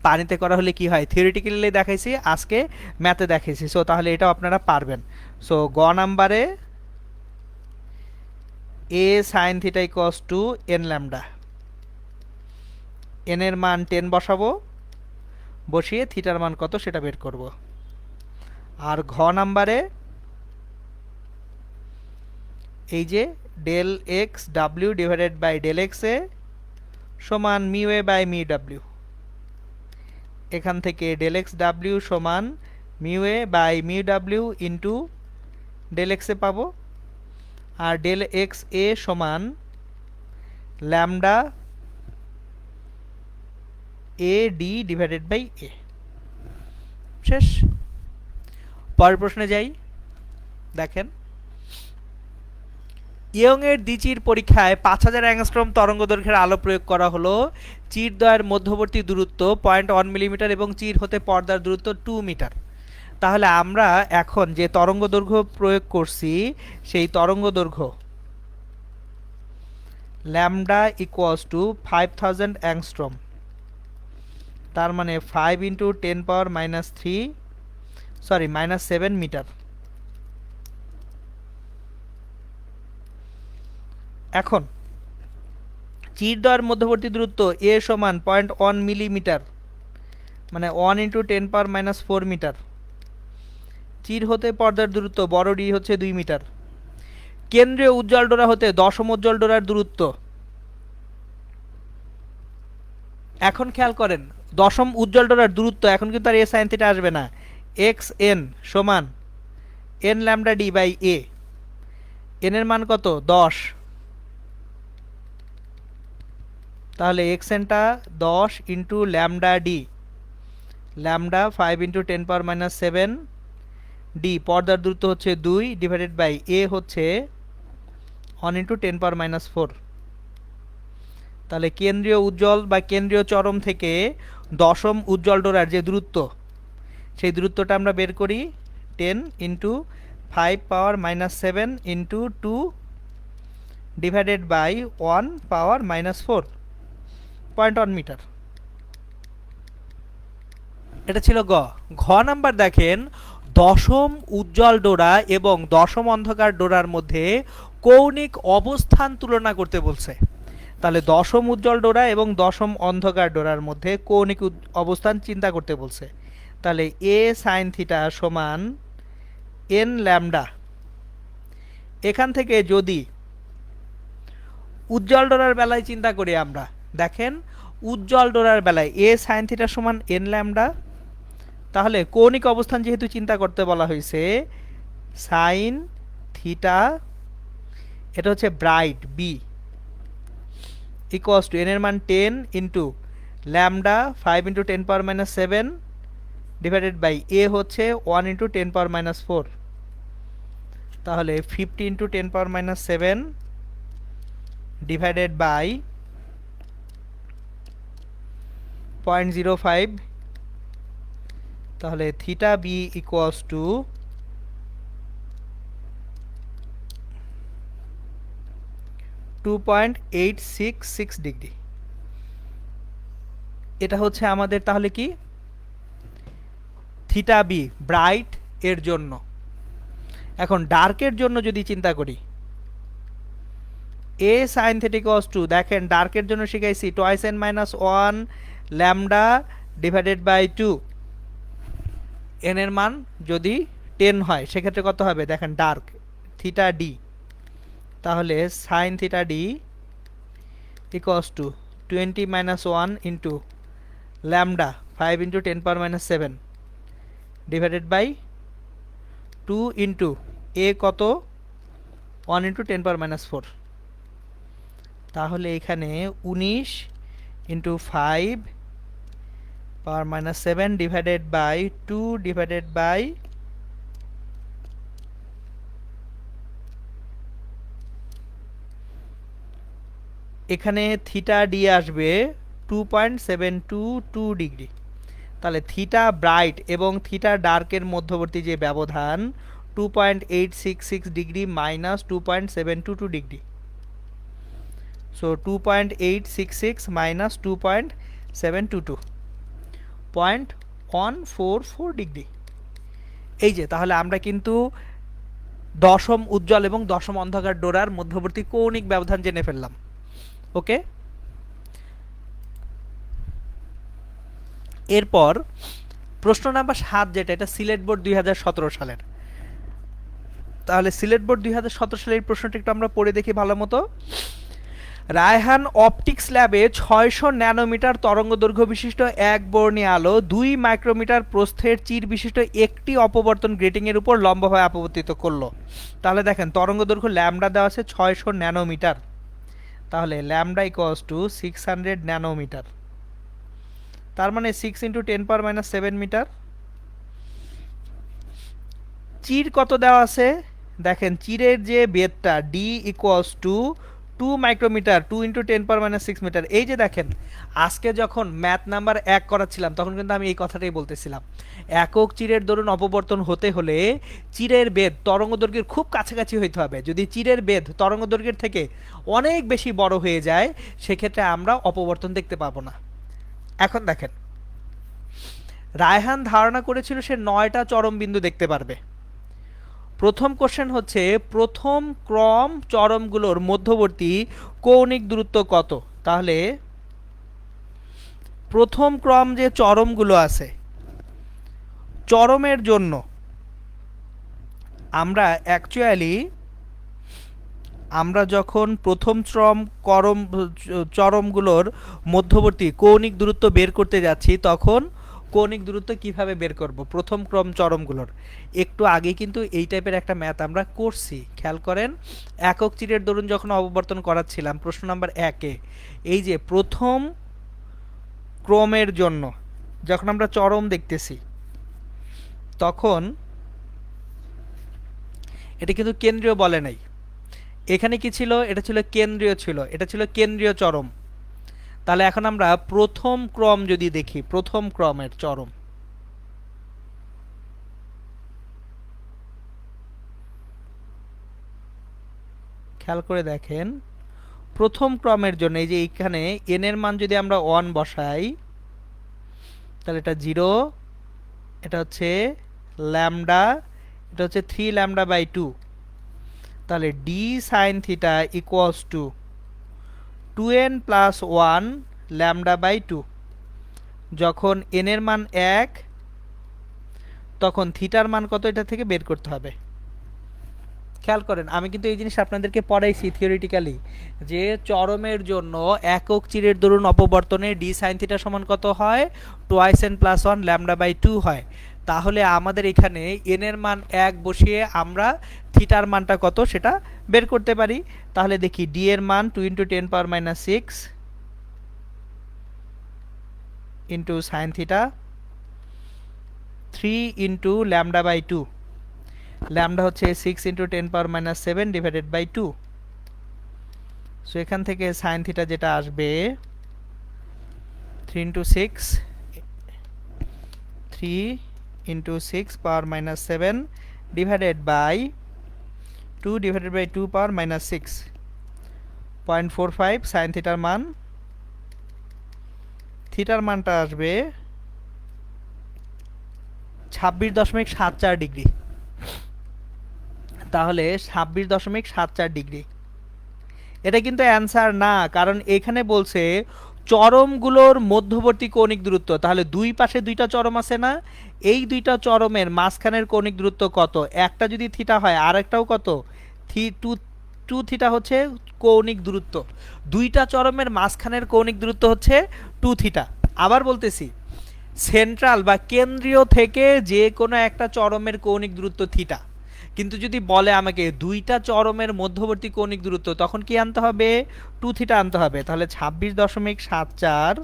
Speaker 1: পানিতে করা হলে কি হয় থিওরিটিক্যালি দেখাইছি, আজকে ম্যাথে দেখাইছি। সো তাহলে এটাও আপনারা পারবেন। সো গ নাম্বারে A sine theta equals to N lambda, N এর মান 10 বসাবো, বসিয়ে থিটার মান কত সেটা বের করব। আর ঘ নাম্বারে এই যে ডেল এক্স ডাব্লিউ ডিভাইডেড বাই ডেল এক্স এ সমান মিউ এ বাই মিউ ডাব্লিউ, এখান থেকে ডেল এক্স ডাব্লিউ সমান mu A by mu W into del x a পাবো, আর ডেল এক্স এ সমান lambda a d divided by a. শেষ। পরের প্রশ্নে যাই। দেখেন ইয়ং এর দ্বিচির পরীক্ষায় 5000 অ্যাংস্ট্রম তরঙ্গ দৈর্ঘ্যের আলো প্রয়োগ করা হলো, চিরদ্বয়ের মধ্যবর্তী দূরত্ব 0.1 মিলিমিটার এবং চির হতে পর্দার দূরত্ব 2 মিটার। তাহলে আমরা এখন যে তরঙ্গ দৈর্ঘ্য প্রয়োগ করছি সেই তরঙ্গ দৈর্ঘ্য ল্যামডা ইকুয়ালস টু 5000 অ্যাংস্ট্রম, তার মানে 5 ইন্টু 10 পাওয়ার মাইনাস 7 মিটার। এখন চিরদ্বয়ের মধ্যবর্তী দূরত্ব এ সমান 0.1 মিলিমিটার, মানে 1 × 10⁻⁴ মিটার। চির হতে পর্দার দূরত্ব বড় ডি হচ্ছে 2 মিটার। কেন্দ্রীয় উজ্জ্বল ডোরা হতে দশম উজ্জ্বল ডোরার দূরত্ব, এখন খেয়াল করেন দশম উজ্জ্বল ডোরার দূরত্ব এখন কিন্তু আর এ সাইন থিটা আসবে না, এক্স এন সমান N lambda D by a. N এর মান কত 10, তাহলে এক্স এনটা 10 into lambda d, lambda 5 × 10⁻⁷ d পর্দার দূরত্ব হচ্ছে 2 ডিভাইডেড বাই এ হচ্ছে 1 × 10⁻⁴। তাহলে কেন্দ্রীয় উজ্জ্বল বা কেন্দ্রীয় চরম থেকে দশম উজ্জ্বল ডোরার যে দূরত্ব, সেই দূরত্বটা আমরা বের করি 10 × 5⁻⁷ ইন্টু 2 ডিভাইডেড বাই 1⁻⁴, 0.1 মিটার। এটা ছিল গ। ঘ নাম্বার দেখেন দশম উজ্জ্বল ডোরা এবং দশম অন্ধকার ডোরার মধ্যে কৌণিক অবস্থান তুলনা করতে বলছে। তাহলে দশম উজ্জ্বল ডোরা এবং দশম অন্ধকার ডোরার মধ্যে কৌণিক অবস্থান চিন্তা করতে বলছে। তাহলে এ সাইন থিটা সমান এন ল্যামডা। এখান থেকে যদি উজ্জ্বল ডোরার বেলায় চিন্তা করি আমরা, দেখেন উজ্জ্বল ডোরার বেলায় এ সাইন থিটা সমান এন ল্যামডা। তাহলে কৌণিক অবস্থান যেহেতু চিন্তা করতে বলা হয়েছে, সাইন থিটা এটা হচ্ছে bright B equals to N এর মান 10 into lambda 5 × 10⁻⁷ divided by A হচ্ছে 1 × 10⁻⁴। তাহলে 50 × 10⁻⁷ ডিভাইডেড বাই 0.05, তাহলে theta B equals to 2.866 degree. এটা হচ্ছে আমাদের তাহলে কি থিটা বি ব্রাইট এর জন্য। এখন ডার্কের জন্য যদি চিন্তা করি, a sine theta equals to, দেখেন ডার্কের জন্য শিখাইছি 2n-1 lambda divided by 2। N এর মান যদি 10 হয় সেক্ষেত্রে কত হবে দেখেন ডার্ক থিটা ডি। তাহলে sine theta d equals to 20-1 into lambda 5 × 10⁻⁷ divided by 2 into a কত 1 × 10⁻⁴। তাহলে এখানে 19 into 5⁻⁷ divided by 2 divided by এখানে থিটা ডি আসবে 2.722 ডিগ্রি। তাহলে থিটা ব্রাইট এবং থিটা ডার্কের মধ্যবর্তী যে ব্যবধান 2.866 degree minus 2.722 degree. So 2.866 minus 2.722, 0.144 degree. এই যে তাহলে আমরা কিন্তু দশম উজ্জ্বল এবং দশম অন্ধকার ডোরার মধ্যবর্তী কৌণিক ব্যবধান জেনে ফেললাম। ওকে, এরপর প্রশ্ন নাম্বার 7 যেটা, এটা সিলেট বোর্ড 2017 সালের। তাহলে সিলেট বোর্ড 2017 সালের এই প্রশ্নটি একটু আমরা পড়ে দেখি ভালো মতো। রায়হান অপটিক্স ল্যাবে 600 ন্যানোমিটার তরঙ্গ দৈর্ঘ্য বিশিষ্ট এক বর্ণী আলো 2 মাইক্রোমিটার প্রস্থের চির বিশিষ্ট একটি অপবর্তন গ্রেটিং এর উপর লম্বভাবে আপবর্তিত করলো। তাহলে দেখেন তরঙ্গ দৈর্ঘ্য ল্যামডা দেওয়া আছে 600 ন্যানোমিটার। তাহলে ল্যামডা ইকুয়ালস টু 600 ন্যানোমিটার, তার মানে 6 × 10⁻⁷ মিটার। চির কত দেওয়া আছে দেখেন, চিরের যে বেধটা d equals to 2 micrometre, 2 × 10⁻⁶ metre. এই যে দেখেন আজকে যখন ম্যাথ নাম্বার 1 করাচ্ছিলাম তখন কিন্তু আমি এই কথাটাই বলতেছিলাম, একক চিরের দরুন অপবর্তন হতে হলে চিরের বেধ তরঙ্গ দৈর্ঘ্যের খুব কাছাকাছি হইতে হবে। যদি চিরের বেধ তরঙ্গ দৈর্ঘ্যের থেকে অনেক বেশি বড় হয়ে যায় সেক্ষেত্রে আমরা অপবর্তন দেখতে পাবো না। এখন দেখেন রায়হান ধারণা করেছিল সে 9টা চরম বিন্দু দেখতে পারবে। প্রথম কোশ্চেন হচ্ছে প্রথম ক্রম চরমগুলোর মধ্যবর্তী কৌণিক দূরত্ব কত। তাহলে প্রথম ক্রম যে চরমগুলো আছে, চরমের জন্য আমরা অ্যাকচুয়ালি আমরা যখন প্রথম চরমগুলোর মধ্যবর্তী কৌণিক দূরত্ব বের করতে যাচ্ছি, তখন কৌণিক দূরত্ব কিভাবে বের করব প্রথম ক্রম চরমগুলোর, একটু আগে কিন্তু এই টাইপের একটা ম্যাথ আমরা করছি, খেয়াল করেন। একক চিরের দরুন যখন অববর্তন করাচ্ছিলাম প্রশ্ন নাম্বার 1-এ, এই যে প্রথম ক্রমের জন্য যখন আমরা চরম দেখতেছি, তখন এটা কিন্তু কেন্দ্রীয় বলে নাই, এখানে কি ছিল, এটা ছিল কেন্দ্রীয়, ছিল এটা ছিল কেন্দ্রীয় চরম। তাহলে এখন আমরা প্রথম ক্রম যদি দেখি, প্রথম ক্রমের চরম, খেয়াল করে দেখেন প্রথম ক্রমের জন্য এই যে এখানে n এর মান যদি আমরা 1 বসাই, তাহলে এটা 0, এটা হচ্ছে ল্যামডা, এটা হচ্ছে 3 ল্যামডা বাই 2, তাহলে d sin theta equals to 2n plus 1 lambda by 2। যখন n এর মান 1, তখন থিটার মান কত এটা থেকে বের করতে হবে। খেয়াল করেন আমি কিন্তু এই জিনিস আপনাদেরকে পড়াইছি থিওরিটিক্যালি, যে চরমের জন্য একক চিরের দরুন অপবর্তনে d sin থিটা সমান কত হয়, 2n প্লাস 1 ল্যামডা বাই 2 হয়। তাহলে আমাদের এখানে n এর মান 1 বসিয়ে আমরা থিটার মানটা কত সেটা বের করতে পারি। তাহলে দেখি d এর মান 2 × 10⁻⁶ into sine theta 3 × lambda by 2, lambda হচ্ছে 6 × 10⁻⁷ ডিভাইডেড বাই 2। সো এখান থেকে সাইন থিটা যেটা আসবে 3 × 6 divided by 2 divided by 2 power -6, 0.45 sine থিটার মান। থিটার মানটা আসবে 26.74 ডিগ্রি। তাহলে 26.74 ডিগ্রি, এটা কিন্তু অ্যান্সার না, কারণ এখানে বলছে চরমগুলোর মধ্যবর্তী কৌণিক দূরত্ব। তাহলে দুই পাশে দুইটা চরম আছে না, এই দুইটা চরমের মাঝখানের কৌণিক দূরত্ব কত, একটা যদি থিটা হয় আর একটাও কত, 2 থিটা হচ্ছে কৌণিক দূরত্ব, দুইটা চরমের মাঝখানের কৌণিক দূরত্ব হচ্ছে 2 থিটা। আবার বলতেছি, সেন্ট্রাল বা কেন্দ্রীয় থেকে যে কোনো একটা চরমের কৌণিক দূরত্ব থিটা, কিন্তু যদি বলে আমাকে দুইটা চরমের মধ্যবর্তী কৌণিক দূরত্ব, তখন কি আনতে হবে, 2 থিটা আনতে হবে। তাহলে 26.74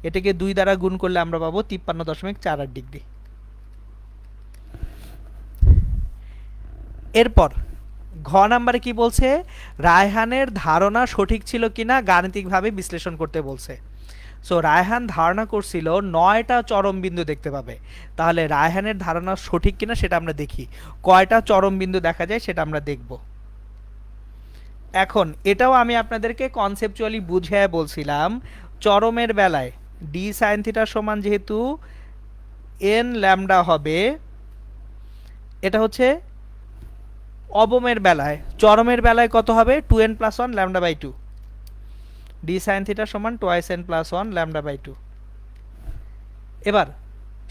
Speaker 1: এটাকে 2 দ্বারা গুণ করলে আমরা পাবো 53.48 ডিগ্রি। এরপর ঘ নাম্বারে কি বলছে, রায়হানের ধারণা সঠিক ছিল কিনা গাণিতিকভাবে বিশ্লেষণ করতে বলছে। সো রায়হান ধারণা করছিল 9টা চরম বিন্দু দেখতে পাবে। তাহলে রায়হানের ধারণা সঠিক কিনা সেটা আমরা দেখি, কয়টা চরম বিন্দু দেখা যায় সেটা আমরা দেখব। এখন এটাও আমি আপনাদেরকে কনসেপচুয়ালি বুঝিয়ে বলছিলাম, চরমের বেলায় d sin থিটা সমান যেহেতু n ল্যামডা হবে, এটা হচ্ছে অবমের বেলায়, চরমের বেলায় কত হবে, 2n plus 1 lambda by 2, d sin theta সমান 2n প্লাস 1 ল্যামডা বাই 2। এবার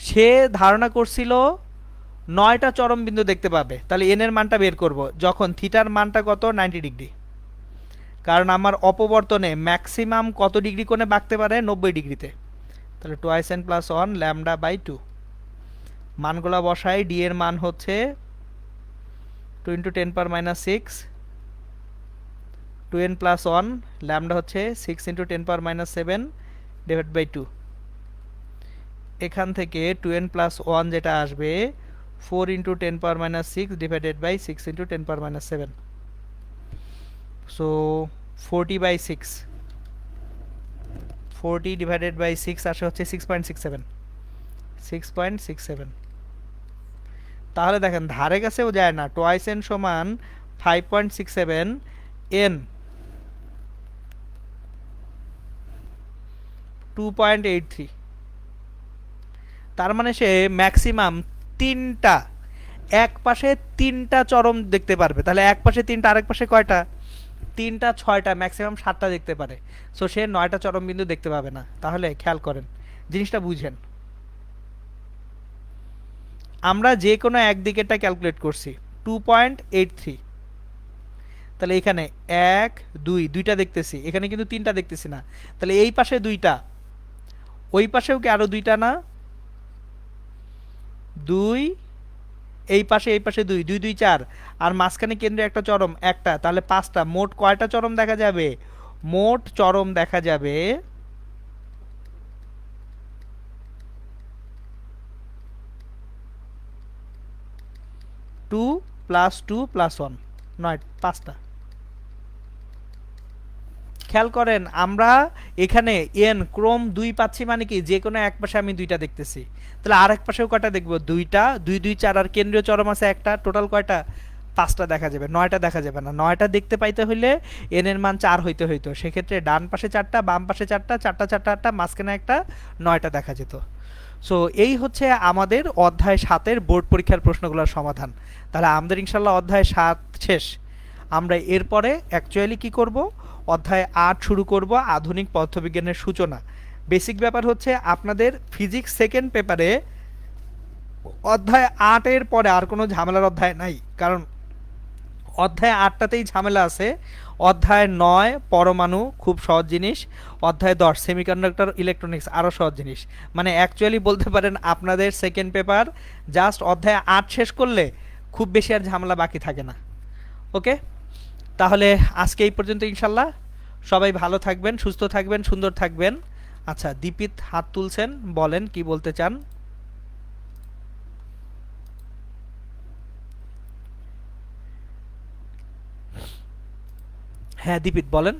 Speaker 1: সে ধারণা করছিল 9টা চরম বিন্দু দেখতে পাবে। তাহলে n এর মানটা বের করব, যখন থিটার মানটা কত, 90 ডিগ্রি, কারণ আমার অপবর্তনে ম্যাক্সিমাম কত ডিগ্রি কোণে বাঁকতে পারে, 90 ডিগ্রিতে। তাহলে 2n প্লাস 1 ল্যামডা বাই 2, মানগুলো বসাই, d এর মান হচ্ছে 2 × 10⁻⁶, 2n প্লাস 1 ল্যামডা হচ্ছে 6 × 10⁻⁷ ডিভাইড বাই 2। এখান থেকে 2n প্লাস 1 যেটা আসবে 4 × 10⁻⁶ divided by 6 × 10⁻⁷, so 40/6, 40 divided by 6 আসে হচ্ছে 6.67। তাহলে দেখেন ধারে কাছেও যায় না, 2n সমান 5.67, n 2.83, তার মানে সে ম্যাক্সিমাম 3টা, এক পাশে 3টা চরম দেখতে পারবে। তাহলে এক পাশে 3টা, আরেক পাশে কয়টা, 3টা, 6টা, ম্যাক্সিমাম 7টা দেখতে পারে। সো সে 9টা চরম বিন্দু দেখতে পাবে না। তাহলে খেয়াল করেন জিনিসটা বুঝেন। আমরা যে কোনো একদিকেরটা ক্যালকুলেট করছি 2.83, তাহলে এখানে 1 2 দুইটা দেখতেছি, এখানে কিন্তু তিনটা দেখতেছি না, তাহলে এই পাশে দুইটা, ওই পাশেও কি আরো দুইটা না, 2, এই পাশে 2 2 2 4, আর মাঝখানে কেন্দ্রে একটা চরম একটা, তাহলে 5টা, মোট কয়টা চরম দেখা যাবে? মোট চরম দেখা যাবে 2 + 2 + 1, 9, 5টা। খেয়াল করেন আমরা এখানে এন ক্রম 2 পাচ্ছি, মানে কি যে কোনো এক পাশে আমি দুইটা দেখতেছি, তাহলে আর এক পাশেও কয়টা দেখব? দুইটা, 2 2 4, আর কেন্দ্রীয় চরম আছে একটা, টোটাল কয়টা? 5টা দেখা যাবে, 9টা দেখা যাবে না। 9টা দেখতে পাইতে হইলে এন এর মান 4 হইতে হইতো, সেক্ষেত্রে ডান পাশে 4টা, বাম পাশে 4টা, 4টা 4টা 8টা, মাঝখানে একটা, 9টা দেখা যেত। সো এই হচ্ছে আমাদের অধ্যায় 7-এর বোর্ড পরীক্ষার প্রশ্নগুলোর সমাধান। তাহলে আমাদের ইনশাল্লাহ অধ্যায় 7 শেষ। আমরা এরপরে অ্যাকচুয়ালি কি করব? অধ্যায় 8 শুরু করব, আধুনিক পদার্থবিজ্ঞানের সূচনা। বেসিক ব্যাপার হচ্ছে আপনাদের ফিজিক্স সেকেন্ড পেপারে অধ্যায় 8-এর পরে আর কোনো ঝামেলার অধ্যায় নাই, কারণ অধ্যায় 8টাতেই ঝামেলা আছে। অধ্যায় 9 পরমাণু, খুব সহজ জিনিস। অধ্যায় 10 সেমিকন্ডাক্টর ইলেকট্রনিক্স, আরও সহজ জিনিস। মানে অ্যাকচুয়ালি বলতে পারেন আপনাদের সেকেন্ড পেপার জাস্ট অধ্যায় 8 শেষ করলে খুব বেশি আর ঝামেলা বাকি থাকে না। ওকে, তাহলে আজকে এই পর্যন্ত ইনশাল্লাহ। সবাই ভালো থাকবেন, সুস্থ থাকবেন, সুন্দর থাকবেন। আচ্ছা, দীপিত হাত তুলছেন, বলেন কি বলতে চান। হ্যাঁ দীপিত বলেন।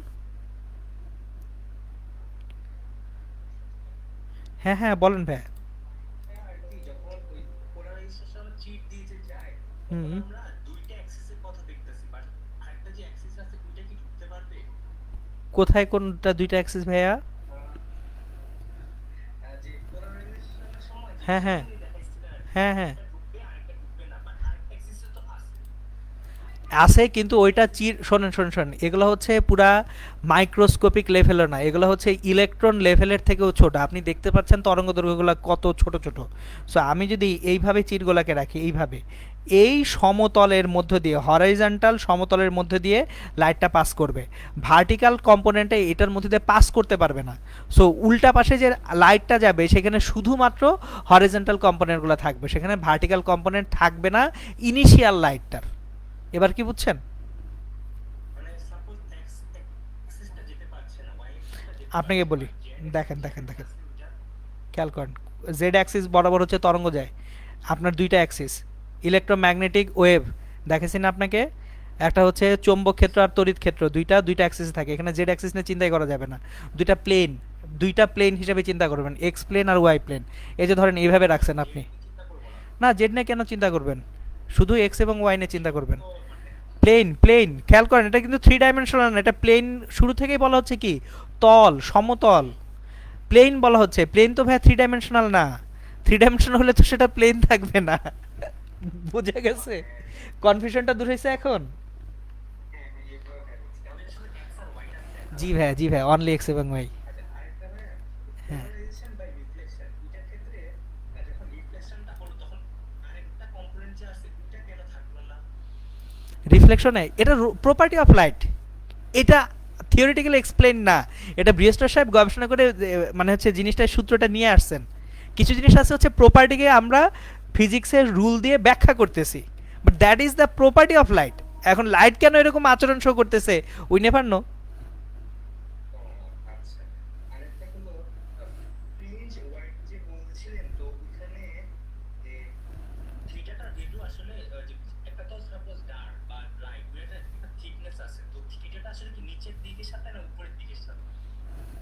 Speaker 1: হ্যাঁ হ্যাঁ বলেন ভাই। হুম, কোথায় কোনটা দুইটা অ্যাক্সিস ভাইয়া? হ্যাঁ হ্যাঁ হ্যাঁ হ্যাঁ আছে, কিন্তু ওইটা চির, শোনেন শোনেন শোনেন, এগুলো হচ্ছে পুরা মাইক্রোস্কোপিক লেভেলের না, এগুলো হচ্ছে ইলেকট্রন লেভেলের থেকেও ছোট। আপনি দেখতে পাচ্ছেন তরঙ্গ দৈর্ঘ্যগুলো কত ছোট ছোট। সো আমি যদি এইভাবে চিরগুলাকে রাখি, এইভাবে এই সমতলের মধ্য দিয়ে, হরাইজন্টাল সমতলের মধ্যে দিয়ে লাইটটা পাস করবে, ভার্টিক্যাল কম্পোনেন্টে এটার মধ্যে দিয়ে পাস করতে পারবে না। সো উল্টা পাশে যে লাইটটা যাবে সেখানে শুধুমাত্র হরাইজন্টাল কম্পোনেন্টগুলো থাকবে, সেখানে ভার্টিক্যাল কম্পোনেন্ট থাকবে না ইনিশিয়াল লাইটটার। এবার কি বুঝছেন? আপনাকে বলি, দেখেন দেখেন দেখেন, খেয়াল করেন, জেড অ্যাক্সিস বরাবর হচ্ছে তরঙ্গ যায়। আপনার দুইটা অ্যাক্সিস, ইলেকট্রোম্যাগনেটিক ওয়েভ দেখেছি না আপনাকে, একটা হচ্ছে চৌম্বক ক্ষেত্র আর তড়িৎ ক্ষেত্র, দুইটা দুইটা অ্যাক্সিস থাকে। এখানে জেড অ্যাক্সিস নিয়ে চিন্তাই করা যাবে না, দুইটা প্লেন, দুইটা প্লেন হিসেবে চিন্তা করবেন, এক্স প্লেন আর ওয়াই প্লেন। এই যে ধরেন এইভাবে রাখছেন আপনি, না জেড নিয়ে কেন চিন্তা করবেন, শুধু এক্স এবং ওয়াই নিয়ে চিন্তা করবেন। প্লেন প্লেন, খেয়াল করেন এটা কিন্তু 3 ডাইমেনশনাল না, এটা প্লেন। শুরু থেকেই বলা হচ্ছে কি, তল সমতল, প্লেন বলা হচ্ছে। প্লেন তো ভাই 3 ডাইমেনশনাল না, 3 ডাইমেনশনাল হলে তো সেটা প্লেন থাকবে না। বুঝে গেছে? কনফিউশনটা দূর হয়েছে এখন? জি ভাই, জি ভাই, অনলি এক্স এবং ওয়াই। হ্যাঁ, রিফ্লেকশনে এটা প্রপার্টি অফ লাইট, এটা থিওরিটিক্যালি এক্সপ্লেন না। এটা ব্রিয়েস্টার সাহেব গবেষণা করে মানে হচ্ছে জিনিসটার সূত্রটা নিয়ে আসছেন। কিছু জিনিস আছে হচ্ছে প্রপার্টিকে আমরা ফিজিক্সের রুল দিয়ে ব্যাখ্যা করতেছি, but that is the property of light. এখন লাইট কেন এরকম আচরণ শো করতেছে, উই নেভার নো।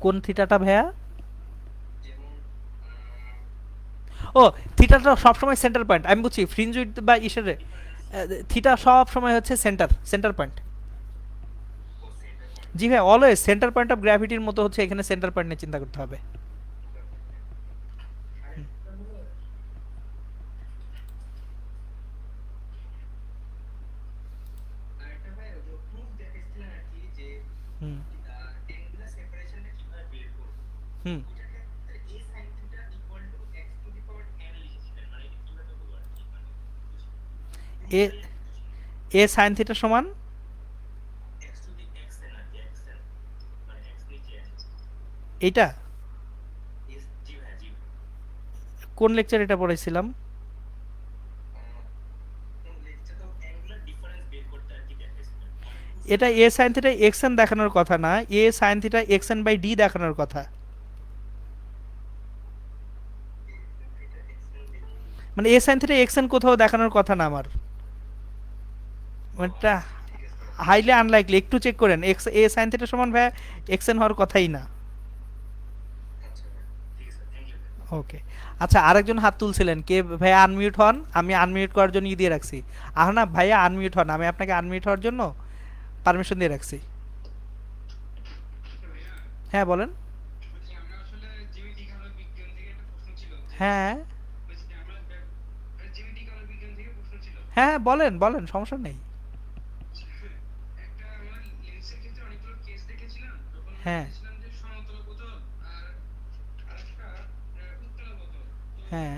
Speaker 1: কোন থিটাটা ভাইয়া? ও, থিটাটা সবসময় সেন্টার পয়েন্ট, আমি বুঝছি, ফ্রিঞ্জ উইথ বা ইসের থিটা সব সময় হচ্ছে সেন্টার, সেন্টার পয়েন্ট। জি ভাই, অলওয়েজ সেন্টার পয়েন্ট অফ গ্র্যাভিটির মতো হচ্ছে এখানে সেন্টার পয়েন্ট নিয়ে চিন্তা করতে হবে। হুম হুম এ এ সাইন থিটা সমান এইটা কোন লেকচার এটা পড়াইছিলাম? এটা a sine theta x n দেখানোর কথা না, a sine theta x n by d দেখানোর কথা। মানে a sine theta x n কোথাও দেখানোর কথা না আমার, এটা হাইলি আনলাইকলি, একটু চেক করেন, এক্স এ সাইন থিটা সমান ভাই এক্স এন হওয়ার কথাই না। ওকে, আচ্ছা আরেকজন হাত তুলছিলেন কে ভাইয়া? আনমিউট হন, আমি আনমিউট করার জন্য দিয়ে রাখছি। না ভাইয়া আনমিউট হন, আমি আপনাকে আনমিউট হওয়ার জন্য পারমিশন দিয়ে রাখছি। হ্যাঁ বলেন। হ্যাঁ হ্যাঁ বলেন বলেন, সমস্যা নেই। হ্যাঁ হ্যাঁ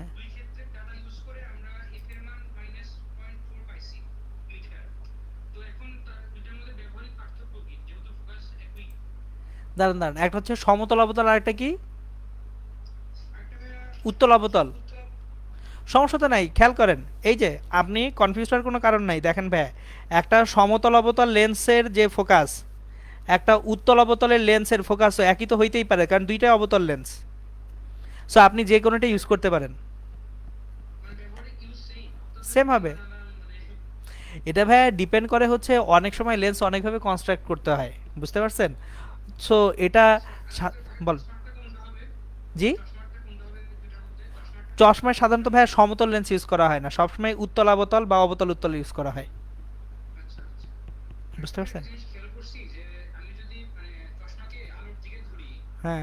Speaker 1: দাঁড়ান দাঁড়ান, একটা হচ্ছে সমতল অবতল আর একটা কি উত্তল অবতল। সমস্যা তো নাই, খেয়াল করেন, এই যে আপনি কনফিউজ হওয়ার কোনো কারণ নাই। দেখেন ভাই, একটা সমতল অবতল লেন্সের যে ফোকাস, একটা উত্তল অবতলের লেন্সের ফোকাসও একই তো হইতেই পারে, কারণ দুইটাই অবতল লেন্স। সো আপনি যে কোনোটা ইউজ করতে পারেন, সেম হবে। এটা ভাই ডিপেন্ড করে হচ্ছে, অনেক সময় লেন্স অনেকভাবে কনস্ট্রাক্ট করতে হয়, বুঝতে পারছেন? সো এটা বল। জি, চশমায় সাধারণত ভাই সমতল লেন্স ইউজ করা হয় না, সবসময় উত্তল অবতল বা অবতল উত্তল ইউজ করা হয়, বুঝতে পারছেন? হ্যাঁ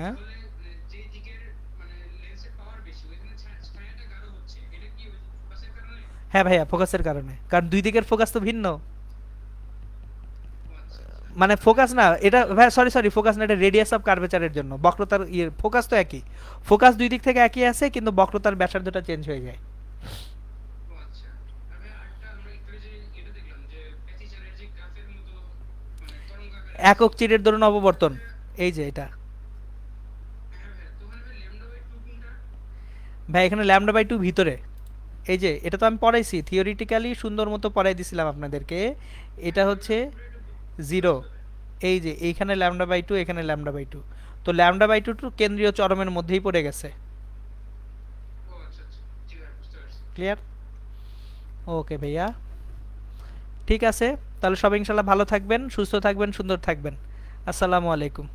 Speaker 1: হ্যাঁ ভাইয়া, ফোকাসের কারণে, কারণ দুই দিকের ফোকাস তো ভিন্ন। মানে ফোকাস না এটা ভাই, সরি সরি, ফোকাস না, এটা রেডিয়াস অফ কার্ভেচারের জন্য, বক্রতার ইয়ে, ফোকাস তো একই, ফোকাস দুই দিক থেকে একই আছে, কিন্তু বক্রতার ব্যাসার্ধটা চেঞ্জ হয়ে যায়। একক চিরের ধরুন অববর্তন, এই যে এটা ভাই, এখানে ল্যামডা বাই টু ভিতরে, এই যে এটা তো আমি পড়াইছি থিওরিটিক্যালি, সুন্দর মতো পড়াই দিছিলাম আপনাদেরকে। এটা হচ্ছে জিরো, এই যে এইখানে ল্যামডা বাই টু, এখানে ল্যামডা বাই টু, তো ল্যামডা বাই টু টু কেন্দ্রীয় চরমের মধ্যেই পড়ে গেছে। ক্লিয়ার? ওকে ভাইয়া, ঠিক আছে, তাহলে সবাই ইনশাল্লাহ ভালো থাকবেন, সুস্থ থাকবেন, সুন্দর থাকবেন। আসসালামু আলাইকুম।